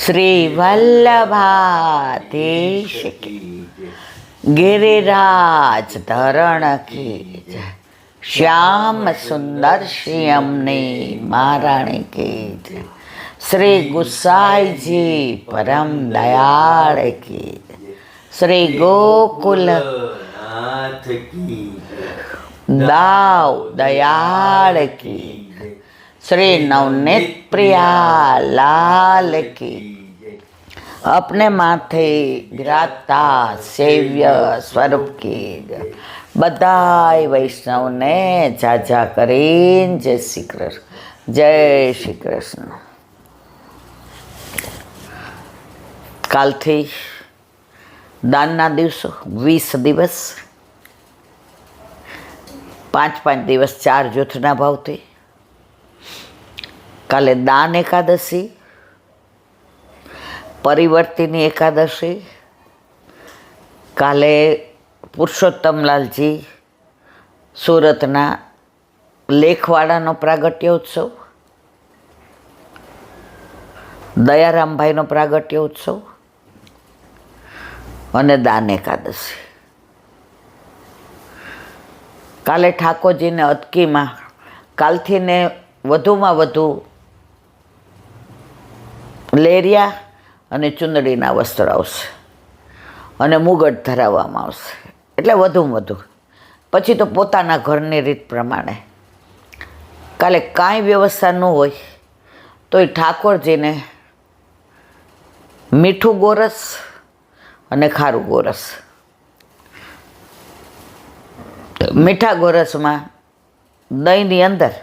શ્રી વલ્લભાધીશ કી गिरिराज धरण की जय, श्याम सुंदर श्यामने महाराणी की जय, श्री गुसाई जी परम दयाल की जय, श्री गोकुल नाथ की दाव दयाल की जय, श्री नवनीत प्रिया लाल की, अपने माथे विराजता सेव्य स्वरूप की बधाई वैष्णव ने जाजा करीन जय श्री कृष्ण, जय श्री कृष्ण। काल थी दानना दिवसों 20 दिवस 5-5 दिवस 4 जूथना भाव थी। काले दान एकादशी, परिवर्तिनी एकादशी, काले पुरुषोत्तमलालजी सूरतना लेखवाड़ानो प्रागट्योत्सव, दयारामभाईनो प्रागट्योत्सव अने दान एकादशी। काले ठाकोरजीने अटकीमां कालथी ने वधुमां वधु लेरिया અને ચુંદડીના વસ્ત્ર આવશે અને મુગટ ધરાવવામાં આવશે, એટલે વધુમાં વધુ પછી તો પોતાના ઘરની રીત પ્રમાણે કાલે કાંઈ વ્યવસ્થા ન હોય તો એ ઠાકોરજીને મીઠું ગોરસ અને ખારું ગોરસ, મીઠા ગોરસમાં દહીંની અંદર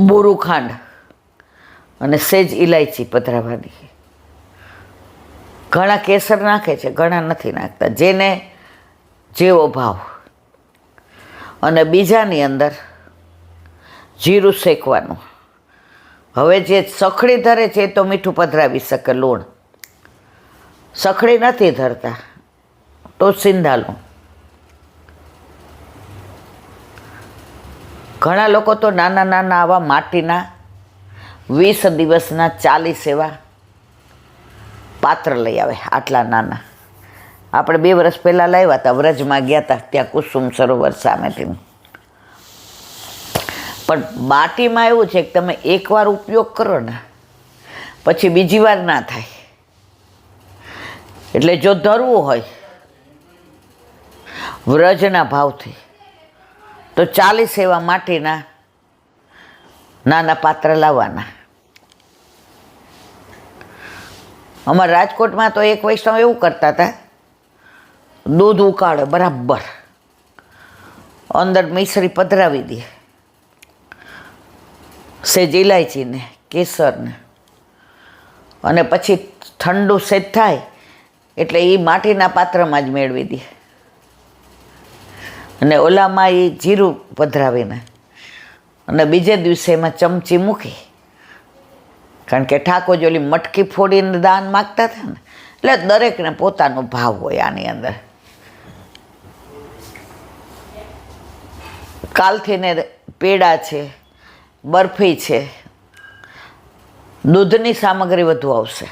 બોરું ખાંડ અને સેજ ઇલાયચી પધરાવવાની, ઘણા કેસર નાખે છે, ઘણા નથી નાખતા, જેને જેવો ભાવ, અને બીજાની અંદર જીરું શેકવાનું। હવે જે સખડી ધરે છે એ તો મીઠું પધરાવી શકે, લૂણ, સખડી નથી ધરતા તો સિંધાલું। ઘણા લોકો તો નાના નાના આવા માટીના 20 દિવસના 40 એવા પાત્ર લઈ આવે, આટલા નાના। આપણે 2 વર્ષ પહેલાં લાવ્યા હતા, વ્રજમાં ગયા હતા, ત્યાં કુસુમ સરોવર સામેથી। પણ માટીમાં એવું છે કે તમે એકવાર ઉપયોગ કરો ને પછી બીજી વાર ના થાય, એટલે જો ધરવું હોય વ્રજના ભાવથી તો 40 એવા માટીના નાના પાત્ર લાવવાના। અમારા રાજકોટમાં તો એક વૈષ્ણવ એવું કરતા હતા, દૂધ ઉકાળે બરાબર, અંદર મિશ્રી પધરાવી દે, સેજ ઇલાયચીને કેસરને, અને પછી ઠંડુ સેજ થાય એટલે એ માટીના પાત્રમાં જ મેળવી દે, અને ઓલામાં એ જીરું પધરાવીને અને બીજે દિવસે એમાં ચમચી મૂકી, કારણ કે ઠાકોરજી ઓલી મટકી ફોડીને દાન માગતા હતા ને, એટલે દરેકને પોતાનો ભાવ હોય આની અંદર। કાલથી ને પેડા છે, બરફી છે, દૂધની સામગ્રી વધુ આવશે।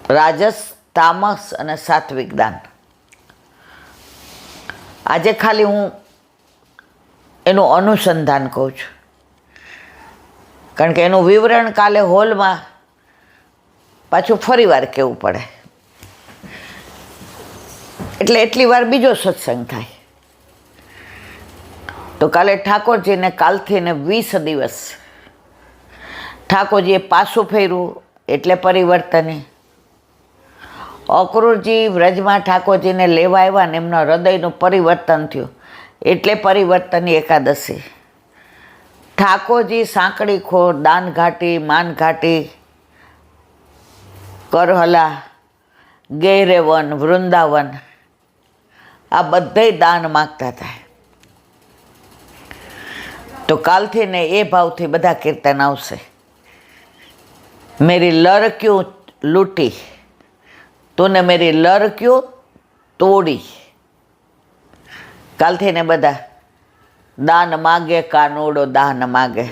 રાજસ, તામસ અને સાત્વિક દાન। આજે ખાલી હું એનું અનુસંધાન કહું છું, કારણ કે એનું વિવરણ કાલે હોલમાં પાછું ફરી વાર કહેવું પડે, એટલે એટલી વાર બીજો સત્સંગ થાય। તો કાલે ઠાકોરજીને કાલથી ને 20 દિવસ ઠાકોરજીએ પાછું ફેર્યું એટલે પરિવર્તની। અક્રૂરજી વ્રજમાં ઠાકોરજીને લેવા આવ્યા ને એમના હૃદયનું પરિવર્તન થયું એટલે પરિવર્તનની એકાદશી। ઠાકોરજી સાંકડી ખોર, દાનઘાટી, માનઘાટી, કરહલા, ગેહરેવન, વૃંદાવન આ બધે દાન માગતા હતા। તો કાલથી ને એ ભાવથી બધા કીર્તન આવશે। મેરી લર ક્યું લૂંટી, તૂને મેરી લર ક્યું તોડી, કાલથી ને બધા દાન માગે કાનુડો દાન માગે.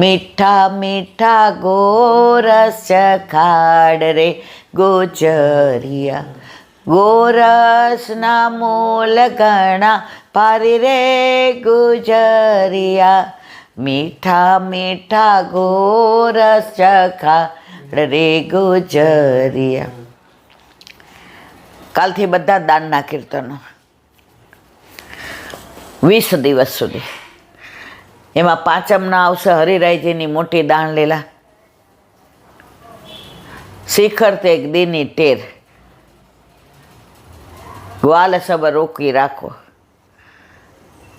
મીઠા મીઠા ગોરસ ખાડ રે ગુજરિયા, ગોરસના મોલ ઘણા પારી રે ગુજરિયા. મીઠા મીઠા ગોરસ ખાડ રે ગુજરિયા. કાલથી બધા દાનના કીર્તનો 20 દિવસ સુધી. એમાં પાંચમના આવશે હરિરાયજીની મોટી દાન લીલા, શિખર તે એક દીની ટેર, ગ્વાલ સબર રોકી રાખો.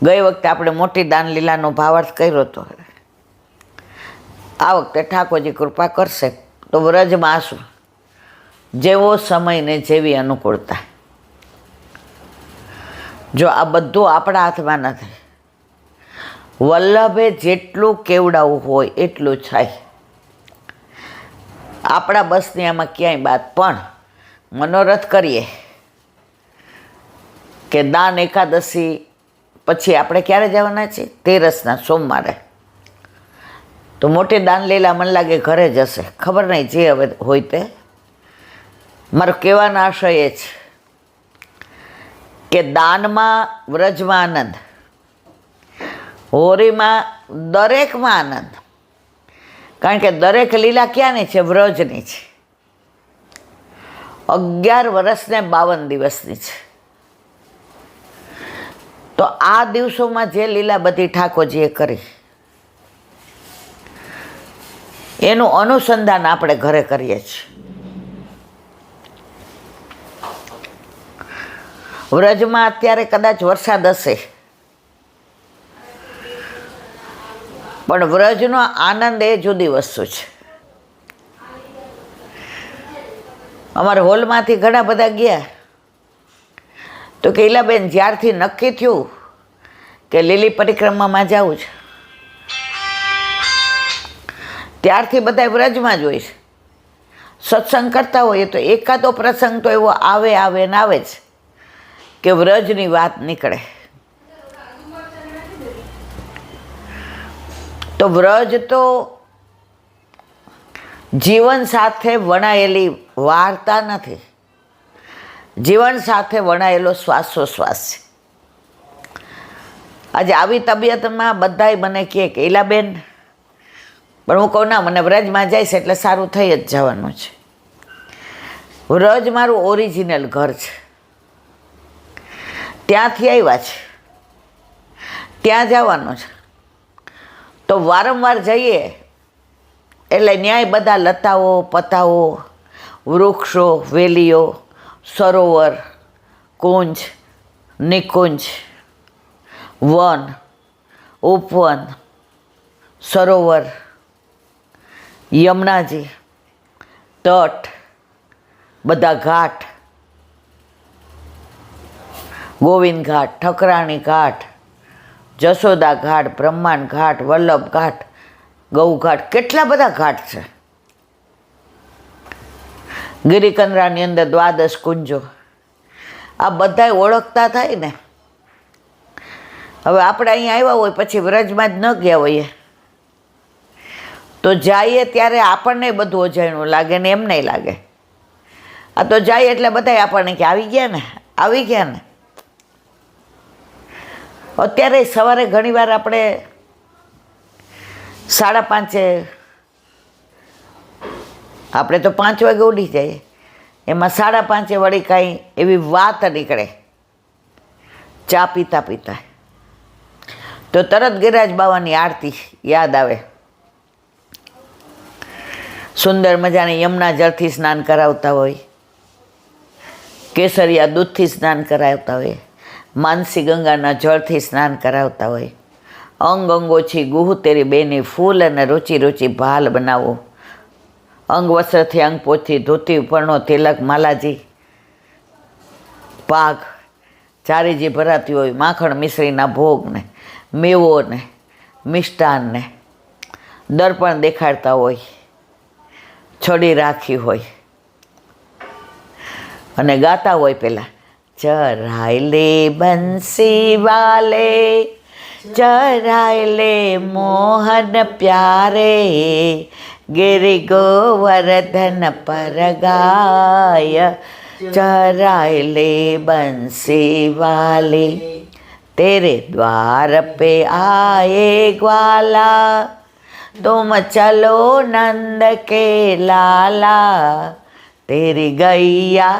ગઈ વખતે આપણે મોટી દાન લીલાનો ભાવાર્થ કર્યો હતો. આ વખતે ઠાકોરજી કૃપા કરશે તો વ્રજમાં આસું, જેવો સમય ને જેવી અનુકૂળતા. જો આ બધું આપણા હાથમાં નથી. વલ્લભે જેટલું કેવડાવું હોય એટલું થાય. આપણા બસની આમાં ક્યાંય બાદ. પણ મનોરથ કરીએ કે દાન એકાદશી પછી આપણે ક્યારે જવાના છીએ? 13ના સોમવારે. તો મોટી દાન લીલા મને લાગે ઘરે જશે, ખબર નહીં જે હવે હોય તે. મારો કહેવાનો આશય એ છે કે દાનમાં વ્રજમાં આનંદ, હોરીમાં દરેકમાં આનંદ. કારણ કે દરેક લીલા ક્યાંની છે? વ્રજની છે. 11 વર્ષ ને 52 દિવસની છે. તો આ દિવસોમાં જે લીલા બધી ઠાકોરજીએ કરી એનું અનુસંધાન આપણે ઘરે કરીએ છીએ. વ્રજમાં અત્યારે કદાચ વરસાદ હશે, પણ વ્રજનો આનંદ એ જુદી વસ્તુ છે. અમારા હોલમાંથી ઘણા બધા ગયા તો કે ઈલાબેન, જ્યારથી નક્કી થયું કે લીલી પરિક્રમામાં જવું છે ત્યારથી બધા વ્રજમાં જ હોય છે. સત્સંગ કરતા હોઈએ તો એકાદો પ્રસંગ તો એવો આવે ને આવે જ કે વ્રજની વાત નીકળે. તો વ્રજ તો જીવન સાથે વણાયેલી વાર્તા નથી, જીવન સાથે વણાયેલો શ્વાસોશ્વાસ છે. આજે આવી તબિયતમાં બધાય મને કહે કે ઈલાબેન, પણ હું કહું ના, મને વ્રજમાં જઈશ એટલે સારું થઈ જ જવાનું છે. વ્રજ મારું ઓરિજિનલ ઘર છે, ત્યાંથી આવ્યા છે, ત્યાં જવાનું છે. તો વારંવાર જઈએ એટલે ન્યાય બધા લતાઓ, પતાઓ, વૃક્ષો, વેલીઓ, સરોવર, કુંજ, નિકુંજ, વન, ઉપવન, સરોવર, યમુનાજી, તટ, બધા ઘાટ, ગોવિંદ ઘાટ, ઠકરાણી ઘાટ, જશોદા ઘાટ, બ્રહ્માંડ ઘાટ, વલ્લભ ઘાટ, ગૌ ઘાટ, કેટલા બધા ઘાટ છે. ગિરિકંદરાની અંદર 12 કુંજો. આ બધાય ઓળખતા થાય ને. હવે આપણે અહીંયા આવ્યા હોય પછી વ્રજમાં જ ન ગયા હોઈએ તો જઈએ ત્યારે આપણને બધું અજાણ્યું લાગે ને એમ નહીં લાગે. આ તો જાય એટલે બધાય આપણને કે આવી ગયા ને, આવી ગયા ને. અત્યારે સવારે ઘણીવાર આપણે 5:30, આપણે તો 5 વાગે ઉઠી જઈએ, એમાં 5:30 વળી કાંઈ એવી વાત નીકળે ચા પીતા પીતા તો તરત ગિરિરાજ બાવાની આરતી યાદ આવે. સુંદર મજાની યમુના જળથી સ્નાન કરાવતા હોય, કેસરિયા દૂધથી સ્નાન કરાવતા હોય, માનસી ગંગાના જળથી સ્નાન કરાવતા હોય. અંગ અંગોછી ગુહ તેરી બેની ફૂલ અને રૂચી રૂચી ભાલ બનાવો. અંગ વસ્ત્રથી અંગ પોથી ધોતી ઉપરનો તિલક માલાજી પાઘ ચારીજી ભરાતી હોય. માખણ મિશ્રીના ભોગને, મેવોને, મિષ્ટાનને દર્પણ દેખાડતા હોય, છડી રાખી હોય અને ગાતા હોય. પહેલાં चराय ले बंसी वाले, चराय ले मोहन प्यारे, गिरि गोवर्धन पर गाय, चराय ले बंसी वाले। तेरे द्वार पे आए ग्वाला, तुम चलो नंद के लाला, तेरी गैया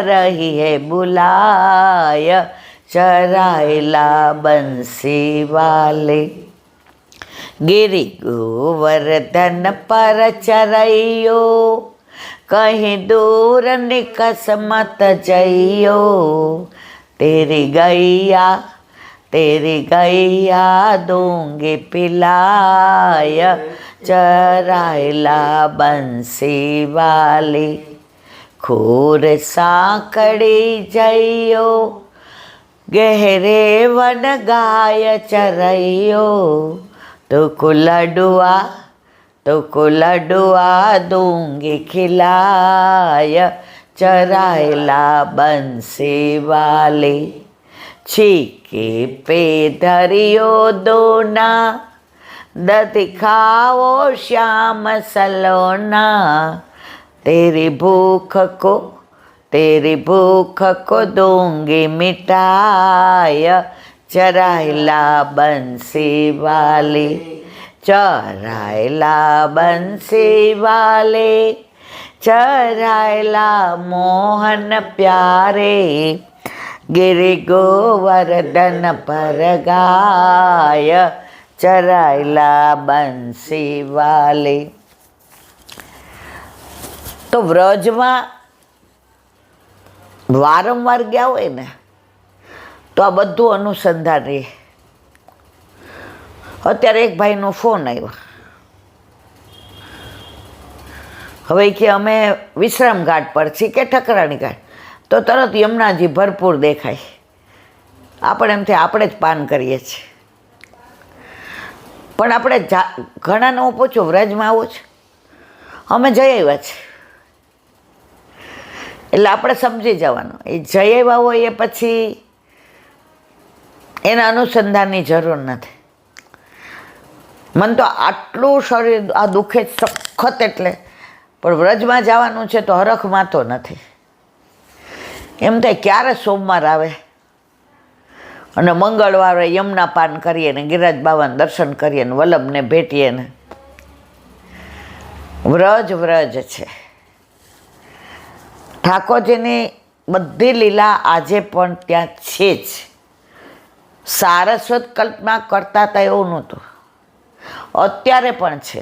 रही है बुलाय, चरायला बंसी वाले। गिरि गोवर्धन पर चरैयो, कहीं दूर निकस मत जइयो, तेरी गैया दूंगी पिलाय, चरायला बंसी वाली। खूर साकड़ी जइयो, गहरे वन गाय चरइयो, तुको लडुआ दूंगी खिलाय, चरायला बंसी वाली। छीके पे धरियो दोना, दति खाओ श्याम सलोना, तेरी भूख को दूंगी मिटाय, चरायला बंसी वाली। चरायला बंसी वाले, चरायला मोहन प्यारे, गिरि गोवर्धन पर गाय, चरायला बंसी वाले। તો વ્રજમાં વારંવાર ગયા હોય ને તો આ બધું અનુસંધાન રહે. અત્યારે એક ભાઈનો ફોન આવ્યો. હવે કે અમે વિશ્રામ ઘાટ પર છીએ કે ઠકરાણી ઘાટ, તો તરત યમુનાજી ભરપૂર દેખાય. આપણે એમ થાય આપણે જ પાન કરીએ છીએ. પણ આપણે ઘણાને હું પૂછું વ્રજમાં આવો છે, અમે જઈ આવ્યા છીએ. એટલે આપણે સમજી જવાનું એ જઈ આવ્યા હોય એ પછી એના અનુસંધાનની જરૂર નથી. મને તો આટલું શરીર આ દુખે સખત એટલે, પણ વ્રજમાં જવાનું છે તો હરખમાં તો નથી. એમ થાય ક્યારે સોમવાર આવે અને મંગળવારે યમુના પાન કરીએ ને ગિરિરાજ બાબાને દર્શન કરીએ ને વલ્લભને ભેટીએ ને. વ્રજ છે. ઠાકોરજીની બધી લીલા આજે પણ ત્યાં છે જ. સારસ્વત કલ્પના કરતા હતા એવું નહોતું, અત્યારે પણ છે.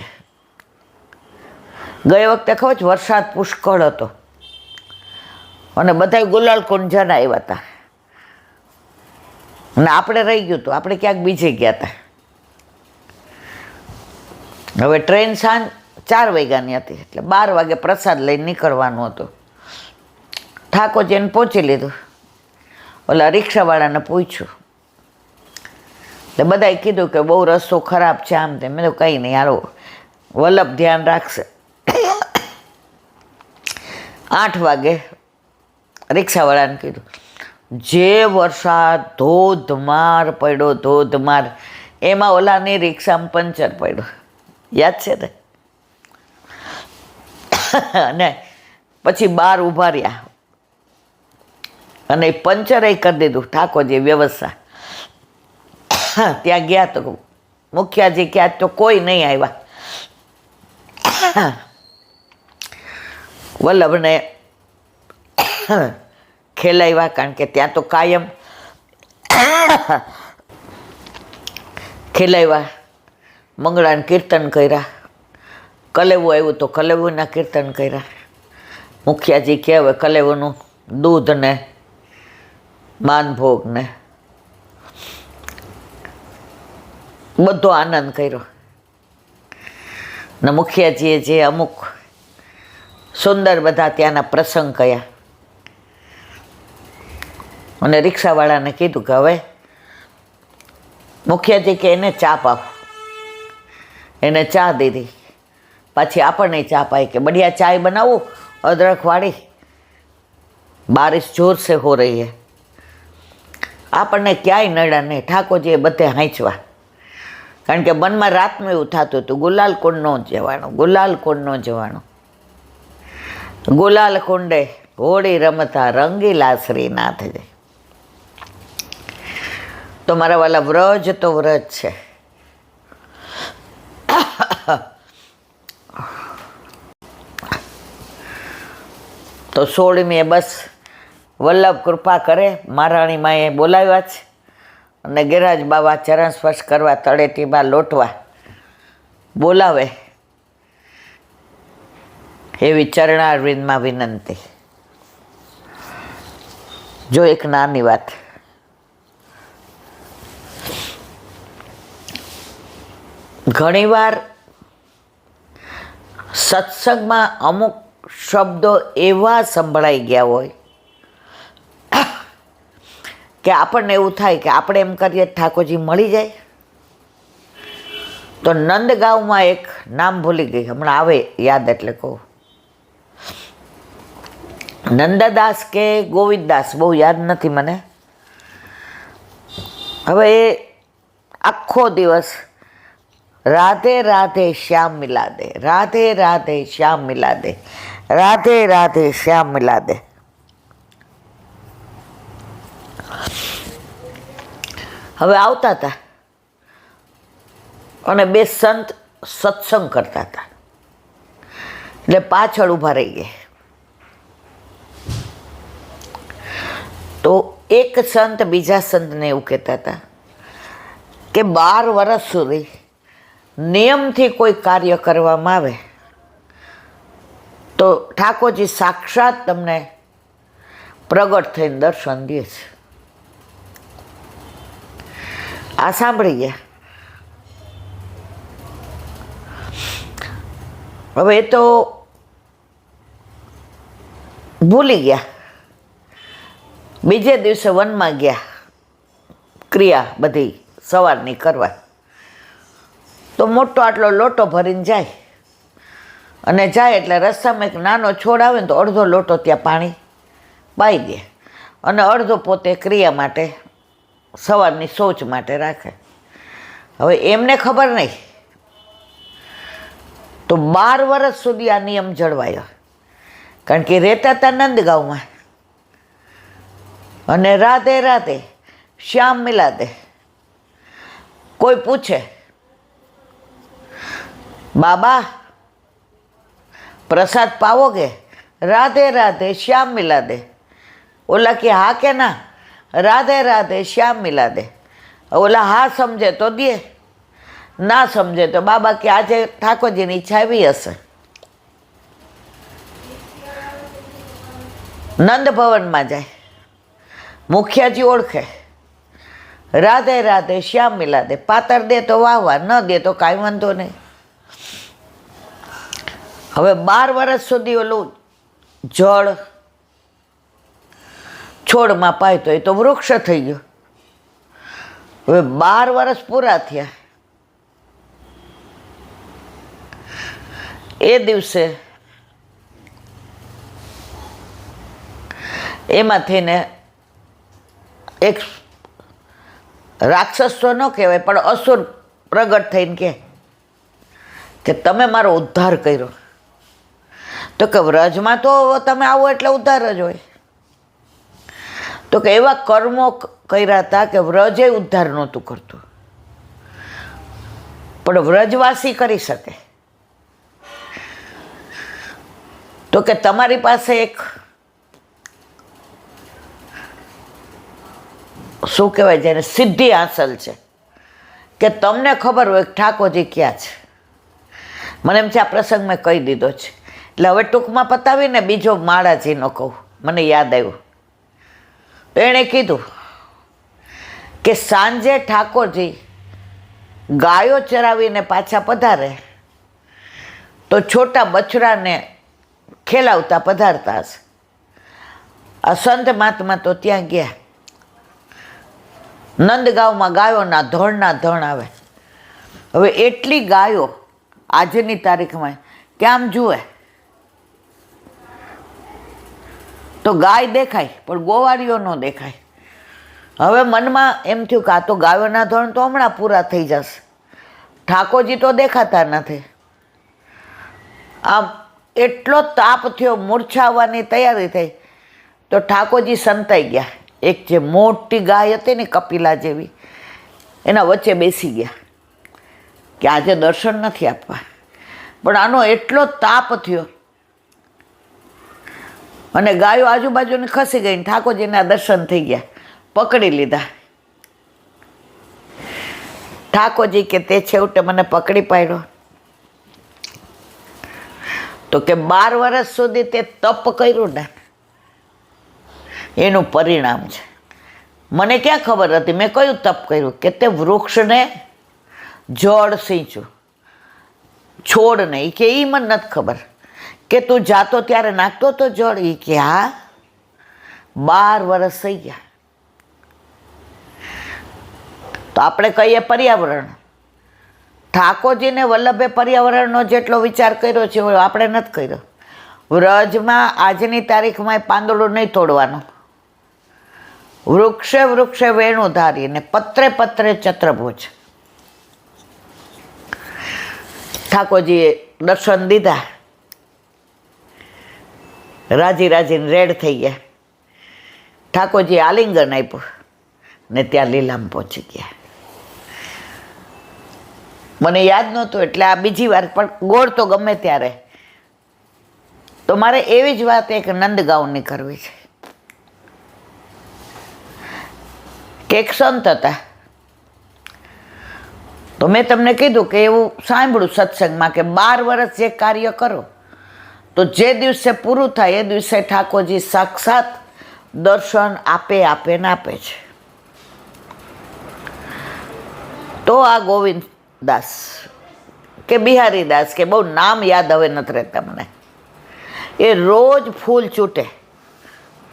ગઈ વખતે ખબર છે વરસાદ પુષ્કળ હતો અને બધા ગુલાલ કુંજન આવ્યા હતા અને આપણે રહી ગયું હતું, આપણે ક્યાંક બીજે ગયા હતા. હવે ટ્રેન સાંજ 4 વાગ્યાની હતી એટલે 12 વાગે પ્રસાદ લઈને નીકળવાનું હતું. ઠાકોરજીને પહોંચી લીધું. ઓલા રિક્ષાવાળાને પૂછ્યું એટલે બધાએ કીધું કે બહુ રસ્તો ખરાબ છે આમ તેમ. મેં તો કંઈ નહીં, હારો વલ્લભ ધ્યાન રાખશે. 8 વાગે રિક્ષાવાળાને કીધું, જે વરસાદ ધોધમાર પડ્યો, ધોધમાર, એમાં ઓલાની રિક્ષામાં પંચર પડ્યું, યાદ છે ને? અને પછી બહાર ઊભા રહ્યા અને પંચરે કરી દીધું ઠાકોરજી વ્યવસ્થા. ત્યાં ગયા તો મુખિયાજી ક્યાં તો કોઈ નહીં આવ્યા. વલ્લભને ખેલાવ્યા, કારણ કે ત્યાં તો કાયમ ખેલાવ્યા. મંગળાને કીર્તન કર્યા, કલેવું આવ્યું તો કલેવુંના કીર્તન કર્યા. મુખિયાજી કહેવાય કલેવુંનું દૂધ ને માનભોગ ને બધો આનંદ કર્યો. ને મુખિયાજીએ જે અમુક સુંદર બધા ત્યાંના પ્રસંગ કયા અને રિક્ષાવાળાને કીધું કે હવે મુખિયાજી કે એને ચા પાવ. એને ચા દીધી. પાછી આપણને ચા પાઈ કે બઢિયા ચાય બનાવું અદરખવાળી. बारिश जोर से हो रही है. આપણને ક્યાંય નડ્યા નહીં. ઠાકોરજીએ બધે હાંચવા. કારણ કે મનમાં રાતનું એવું થતું હતું, ગુલાલ કુંડ ન જવાનું, ગુલાલ કુંડ ન જવાનું. ગુલાલ કુંડે હોળી રમતા રંગીલા શ્રીનાથ જય. તો મારા વાલા વ્રજ તો વ્રજ છે. તો 16મીએ બસ વલ્લભ કૃપા કરે. મહારાણી માએ બોલાવ્યા છે અને ગિરિરાજ બાબા ચરણ સ્પર્શ કરવા, તળેટીમાં લોટવા બોલાવે એવી ચરણારવિંદમાં વિનંતી. જો એક નાની વાત, ઘણીવાર સત્સંગમાં અમુક શબ્દો એવા સંભળાઈ ગયા હોય કે આપણને એવું થાય કે આપણે એમ કરીએ ઠાકોરજી મળી જાય. તો નંદગાંવમાં એક નામ ભૂલી ગઈ, હમણાં આવે યાદ એટલે કહું. નંદદાસ કે ગોવિંદદાસ, બહુ યાદ નથી મને. હવે એ આખો દિવસ રાધે રાધે શ્યામ મિલા દે, રાધે રાધે શ્યામ મિલા દે, રાધે રાધે શ્યામ મિલા દે. હવે આવતા હતા અને બે સંત સત્સંગ કરતા હતા, એટલે પાછળ ઊભા રહી ગયા. તો એક સંત બીજા સંતને એવું કહેતા હતા કે 12 વર્ષ સુધી નિયમથી કોઈ કાર્ય કરવામાં આવે તો ઠાકોરજી સાક્ષાત તમને પ્રગટ થઈને દર્શન દે છે. આ સાંભળી ગયા. હવે એ તો ભૂલી ગયા. બીજે દિવસે વનમાં ગયા ક્રિયા બધી સવારની કરવા. તો મોટો આટલો લોટો ભરીને જાય અને જાય એટલે રસ્તામાં એક નાનો છોડ આવે ને તો અડધો લોટો ત્યાં પાણી પાઈ દે અને અડધો પોતે ક્રિયા માટે સવારની શૌચ માટે રાખે. હવે એમને ખબર નહીં. તો 12 વર્ષ સુધી આ નિયમ જળવાયો, કારણ કે રહેતા હતા નંદગાંવમાં. અને રાધે રાધે શ્યામ મિલા દે. કોઈ પૂછે, બાબા પ્રસાદ પાવોગે? રાધે રાધે શ્યામ મિલા દે. ઓલા કે હા કે ના? રાધે રાધે શ્યામ મિલા દે. ઓલા હા સમજે તો દે, ના સમજે તો બાબા કે આજે ઠાકોરજીની ઈચ્છા એવી હશે. નંદ ભવનમાં જાય, મુખિયાજી ઓળખે, રાધે રાધે શ્યામ મિલા દે. પાતર દે તો વાહ વાહ, ન દે તો કાંઈ વાંધો નહીં. હવે 12 વર્ષ સુધી ઓલું જળ છોડમાં પાય તો એ તો વૃક્ષ થઈ ગયો. હવે 12 વર્ષ પૂરા થયા. એ દિવસે એમાં થઈને એક રાક્ષસ તો ન કહેવાય પણ અસુર પ્રગટ થઈને કે તમે મારો ઉદ્ધાર કર્યો. તો કે વ્રજમાં તો તમે આવો એટલે ઉદ્ધાર જ હોય. તો કે એવા કર્મો કર્યા હતા કે વ્રજે ઉદ્ધાર નહોતું કરતું, પણ વ્રજવાસી કરી શકે. તો કે તમારી પાસે એક શું કહેવાય જેને સિદ્ધિ હાંસલ છે કે તમને ખબર હોય કે ઠાકોરજી ક્યાં છે. મને એમ છે આ પ્રસંગ મેં કહી દીધો છે, એટલે હવે ટૂંકમાં પતાવીને બીજો માળાજીનો કહું. મને યાદ આવ્યું. તો એણે કીધું કે સાંજે ઠાકોરજી ગાયો ચરાવીને પાછા પધારે તો છોટા બછડાને ખેલાવતા પધારતા હશે. આ સંત મહાત્મા તો ત્યાં ગયા. નંદગાંવમાં ગાયોના ધણ આવે. હવે એટલી ગાયો આજની તારીખમાં કે આમ જુએ તો ગાય દેખાય પણ ગોવાળીઓ ન દેખાય. હવે મનમાં એમ થયું કે આ તો ગાયોના ધોરણ તો હમણાં પૂરા થઈ જશે, ઠાકોરજી તો દેખાતા નથી. આમ એટલો તાપ થયો, મૂર્છા આવવાની તૈયારી થઈ તો ઠાકોરજી સંતાઈ ગયા. એક જે મોટી ગાય હતી ને કપિલા જેવી, એના વચ્ચે બેસી ગયા કે આજે દર્શન નથી આપવા. પણ આનો એટલો તાપ થયો અને ગાયો આજુબાજુની ખસી ગઈ, ઠાકોરજીના દર્શન થઈ ગયા, પકડી લીધા. ઠાકોરજી કે તે છેવટે મને પકડી પાડ્યો. તો કે 12 વર્ષ સુધી તે તપ કર્યું ને એનું પરિણામ છે. મને ક્યાં ખબર હતી મેં કયું તપ કર્યું? કે તે વૃક્ષને જળ સિંચ્યું, છોડને. એ કે એ મને નથી ખબર. કે તું જાતો ત્યારે નાખતો તો જળ? એ કે હા. 12 વર્ષ થઈ ગયા. તો આપણે કહીએ પર્યાવરણ. ઠાકોરજીને વલ્લભે પર્યાવરણનો જેટલો વિચાર કર્યો છે એવો આપણે નથી કર્યો. વ્રજમાં આજની તારીખમાં પાંદડું નહીં તોડવાનું, વૃક્ષે વૃક્ષે વેણું ધારીને પત્રે પત્રે ચત્રભુજ. ઠાકોરજીએ દર્શન દીધા, રાજી રાજીને રેડ થઈ ગયા. ઠાકોરજીએ આલિંગન આપ્યું ને ત્યાં લીલામ પહોંચી ગયા. મને યાદ નહોતું એટલે આ બીજી વાર, પણ ગોળ તો ગમે ત્યારે. તો મારે એવી જ વાત એક નંદગાંવની કરવી છે કે એક સંત હતા. તો મેં તમને કીધું કે એવું સાંભળ્યું સત્સંગમાં કે 12 વર્ષ જે કાર્ય કરો તો જે દિવસે પૂરું થાય એ દિવસે ઠાકોરજી સાક્ષાત દર્શન આપે ને આપે છે. તો આ ગોવિંદદાસ કે બિહારીદાસ કે બહુ નામ યાદ હવે નથી રહેતા મને, એ રોજ ફૂલ ચૂંટે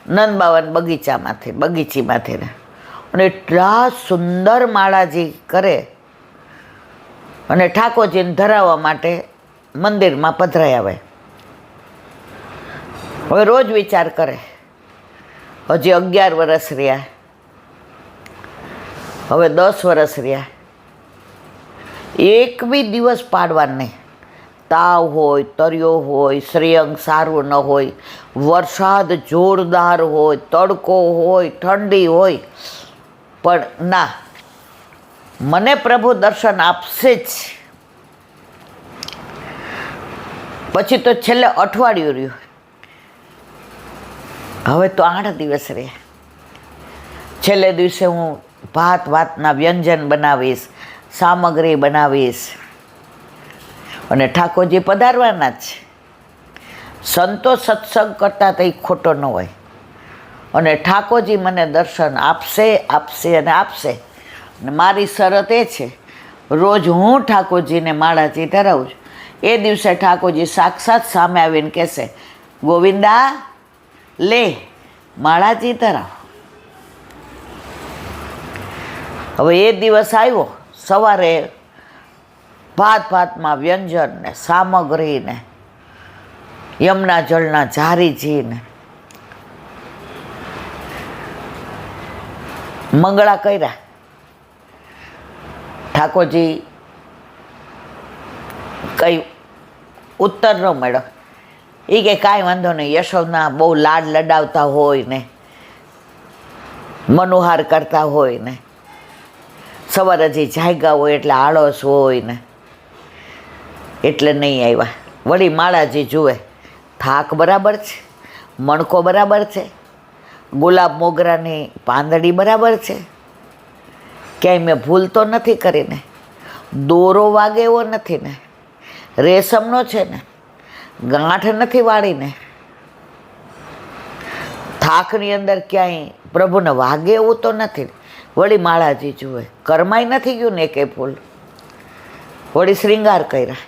નંદબાવન બગીચીમાંથી ને, અને એટલા સુંદર માળાજી કરે અને ઠાકોરજીને ધરાવવા માટે મંદિરમાં પધરાઈ આવે. હવે રોજ વિચાર કરે, હજી 11 વર્ષ રહ્યા, હવે 10 વર્ષ રહ્યા, એક બી દિવસ પાડવા નહીં. તાવ હોય, તરિયો હોય, શ્રેયંગ સારું ન હોય, વરસાદ જોરદાર હોય, તડકો હોય, ઠંડી હોય, પણ ના, મને પ્રભુ દર્શન આપશે જ. પછી તો છેલ્લે અઠવાડિયું રહ્યું, હવે તો 8 દિવસ રહ્યા. છેલ્લે દિવસે હું ભાતના વ્યંજન બનાવીશ, સામગ્રી બનાવીશ અને ઠાકોરજી પધારવાના જ. સંતો સત્સંગ કરતા તો એ ખોટો ન હોય. અને ઠાકોરજી મને દર્શન આપશે અને આપશે. અને મારી શરત એ છે, રોજ હું ઠાકોરજીને માળાજી ધરાવું છું. એ દિવસે ઠાકોરજી સાક્ષાત સામે આવીને કહેશે, ગોવિંદા લે માળાજી ધરાવ. હવે એ દિવસ આવ્યો. સવારે ભાતમાં વ્યંજન ને સામગ્રી ને યમુના જળના ઝારીજી ને મંગળા કર્યા. ઠાકોરજી કઈ ઉત્તર ન મળ્યો. એ કે કાંઈ વાંધો નહીં, યશોદના બહુ લાડ લડાવતા હોય ને મનોહાર કરતા હોય ને, સવારે હજી જાગ્યા હોય એટલે આળસ હોય ને, એટલે નહીં આવ્યા. વળી માળાજી જુએ, થાક બરાબર છે, મણકો બરાબર છે, ગુલાબ મોગરાની પાંદડી બરાબર છે, ક્યાંય મેં ભૂલ તો નથી કરીને, દોરો વાગે એવો નથી ને, રેશમનો છે ને, ગાંઠ નથી વાળીને, થાકની અંદર ક્યાંય પ્રભુને વાગે એવું તો નથી. વળી માળાજી જુએ, કરમાઈ નથી ગયું ને એકે ફૂલ. વળી શ્રીંગાર કર્યા,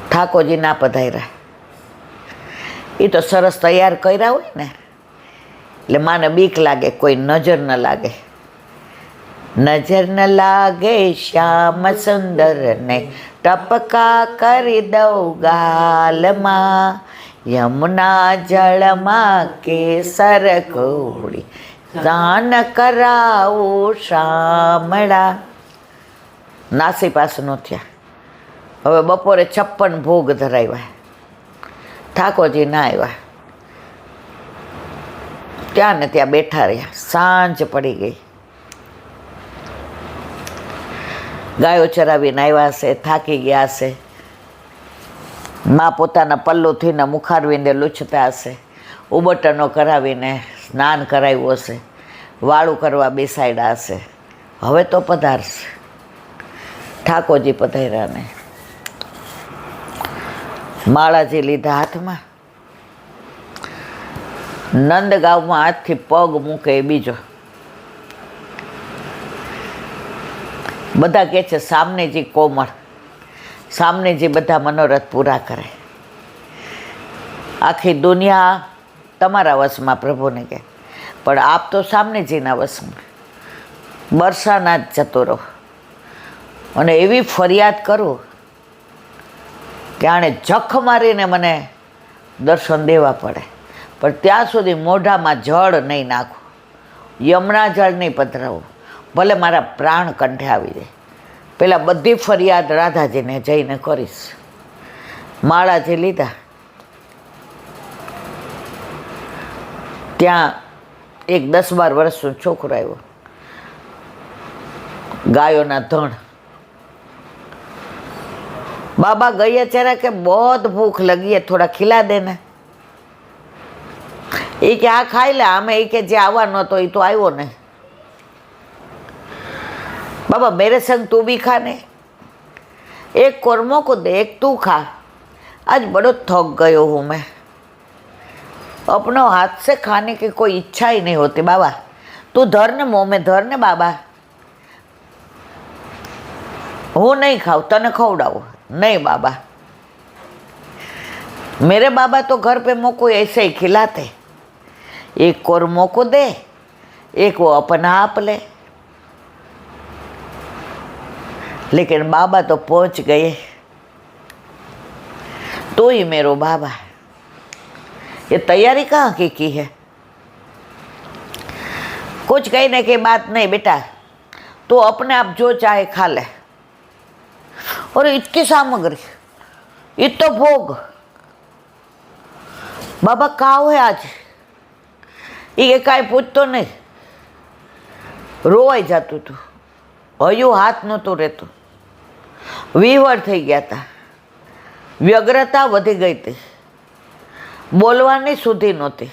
ઠાકોરજી ના પધાર્યા. એ તો સરસ તૈયાર કર્યા હોય ને એટલે માને બીક લાગે, કોઈ નજર ન લાગે. નજર ન લાગે શ્યામ સુંદર ને ટપકા કરી દઉં ગાલમાં, યમુના જળમાં કેસર ઘોળી સ્નાન કરાવું શામળા. નાસી પાસ નો થયા. હવે બપોરે 56 ભોગ ધરાવ્યા. ઠાકોરજી ના આવ્યા. ત્યાં ને ત્યાં બેઠા રહ્યા. સાંજ પડી ગઈ. ગાયો ચરાવીને આવ્યા હશે, થાકી ગયા હશે. મા પોતાના પલ્લુથીને મુખારવીને લૂછતા હશે. ઉબટનો કરાવીને સ્નાન કરાવ્યું હશે. વાળું કરવા બેસાડ્યા હશે. હવે તો પધારશે. ઠાકોરજી પધાર્યા ને માળાજી લીધા હાથમાં. નંદગાંવમાં હાથથી પગ મૂકે એ બીજો. બધા કહે છે સામનેજી કોમળ, સામનેજી બધા મનોરથ પૂરા કરે. આખી દુનિયા તમારા વશમાં, પ્રભુને કહે, પણ આપ તો સામનેજીના વશમાં. બરસાના જ જતો રહો. અને એવી ફરિયાદ કરું કે આણે જખ મારીને મને દર્શન દેવા પડે, પણ ત્યાં સુધી મોઢામાં જળ નહીં નાખું, યમુના જળ નહીં પધરાવું, ભલે મારા પ્રાણ કંઠે આવી જાય. પેલા બધી ફરિયાદ રાધાજીને જઈને કરીશ. માળાજી લીધા. ત્યાં એક 10-12 વર્ષનો છોકરો આવ્યો, ગાયોના ધણ. बाबा गई चेहरा के बहुत भूख लगी है, थोड़ा खिला देना. ये के आ खाई ले, हमें ये के जे आवा न तो ये तो आयो ने. बाबा मेरे संग तू भी खा ने, एक कोरमो को दे, एक तू खा. आज बड़ो थक गयो हूँ मैं. अपनो हाथ से खाने की कोई इच्छा ही नहीं होती. बाबा तू धर ने, मुँह में धर ने. बाबा હું નહીં ખાઉં, તને ખવડાવું. नहीं बाबा, मेरे बाबा तो घर पे मोको ऐसे ही खिलाते. एक कोरमो को दे, एक वो अपना आप ले. लेकिन बाबा तो पहुंच गए. तो ही मेरो बाबा. ये तैयारी कहाँ की है? कुछ कहने की बात नहीं बेटा, तो अपने आप जो चाहे खा ले. और इतनी सामग्री, इतो भोग. बाबा काव है आज? ये काई पूछतो नहीं. रोवाई जातुं तू. हयू हाथ नहोतो रहतो. विवर थई गया था. व्यग्रता वधी गई थी. बोलवानी सुधी नहोती.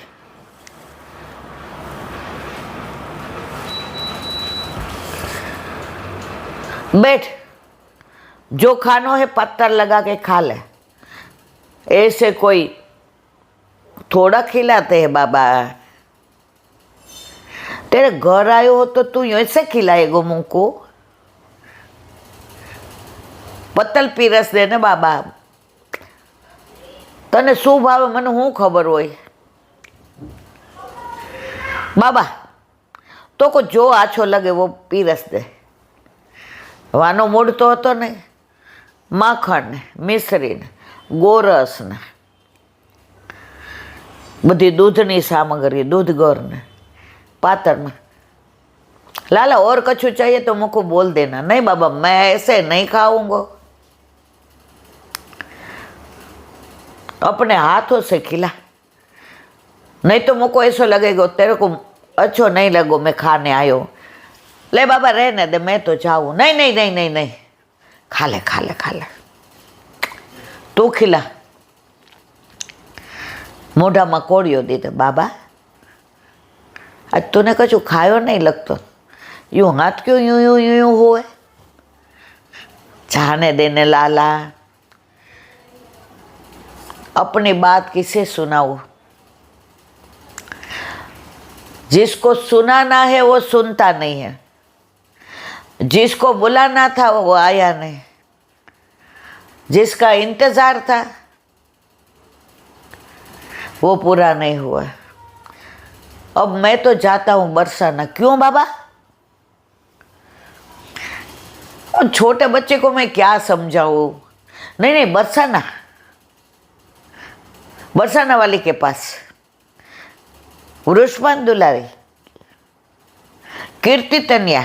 बैठ, जो खानो है पत्थर लगा के खा ले. ऐसे कोई थोड़ा खिलाते हैं बाबा. तेरे घर आयो हो तो तू ऐसे खिलाएगो मुँह को? पत्तल पीरस दे ने बाबा. तने शू भावे मने हूँ खबर होय. बाबा तो को जो आछो लगे वो पीरस दे. વાનો મૂડ તો હતો ને. માખણ ને, મિશ્રી ને, ગોરસ ને, બધી दूधनी सामग्री, दूध गोर ने, पातर में. लाला और कछु चाहिए तो मुझको बोल देना. नहीं बाबा मैं ऐसे नहीं खाऊंगा. अपने हाथों से खिला, नहीं तो मुझको ऐसा लगेगा तेरे को अच्छो नहीं लगो मैं खाने आयो. ले बाबा रहने दे, मैं तो जाऊँ. नहीं नहीं नहीं नहीं नहीं, खा ले खा ले खा ले. तू खिला. मोઢામાં કોળિયો દીધો. बाबा आज तूने कछु खायो नहीं लगतो. यूँ हाथ क्यों यूँ यूँ यूँ यूँ हुए? जाने देने लाला. अपनी बात किसे सुनाऊँ? जिसको सुनाना है वो सुनता नहीं है. जिसको बुलाना था वो आया नहीं. जिसका इंतजार था वो पूरा नहीं हुआ. अब मैं तो जाता हूँ बरसाना. क्यों बाबा? और छोटे बच्चे को मैं क्या समझाऊँ? नहीं नहीं बरसाना. बरसाना वाली के पास वृषभान दुलारी, कीर्ति तन्या,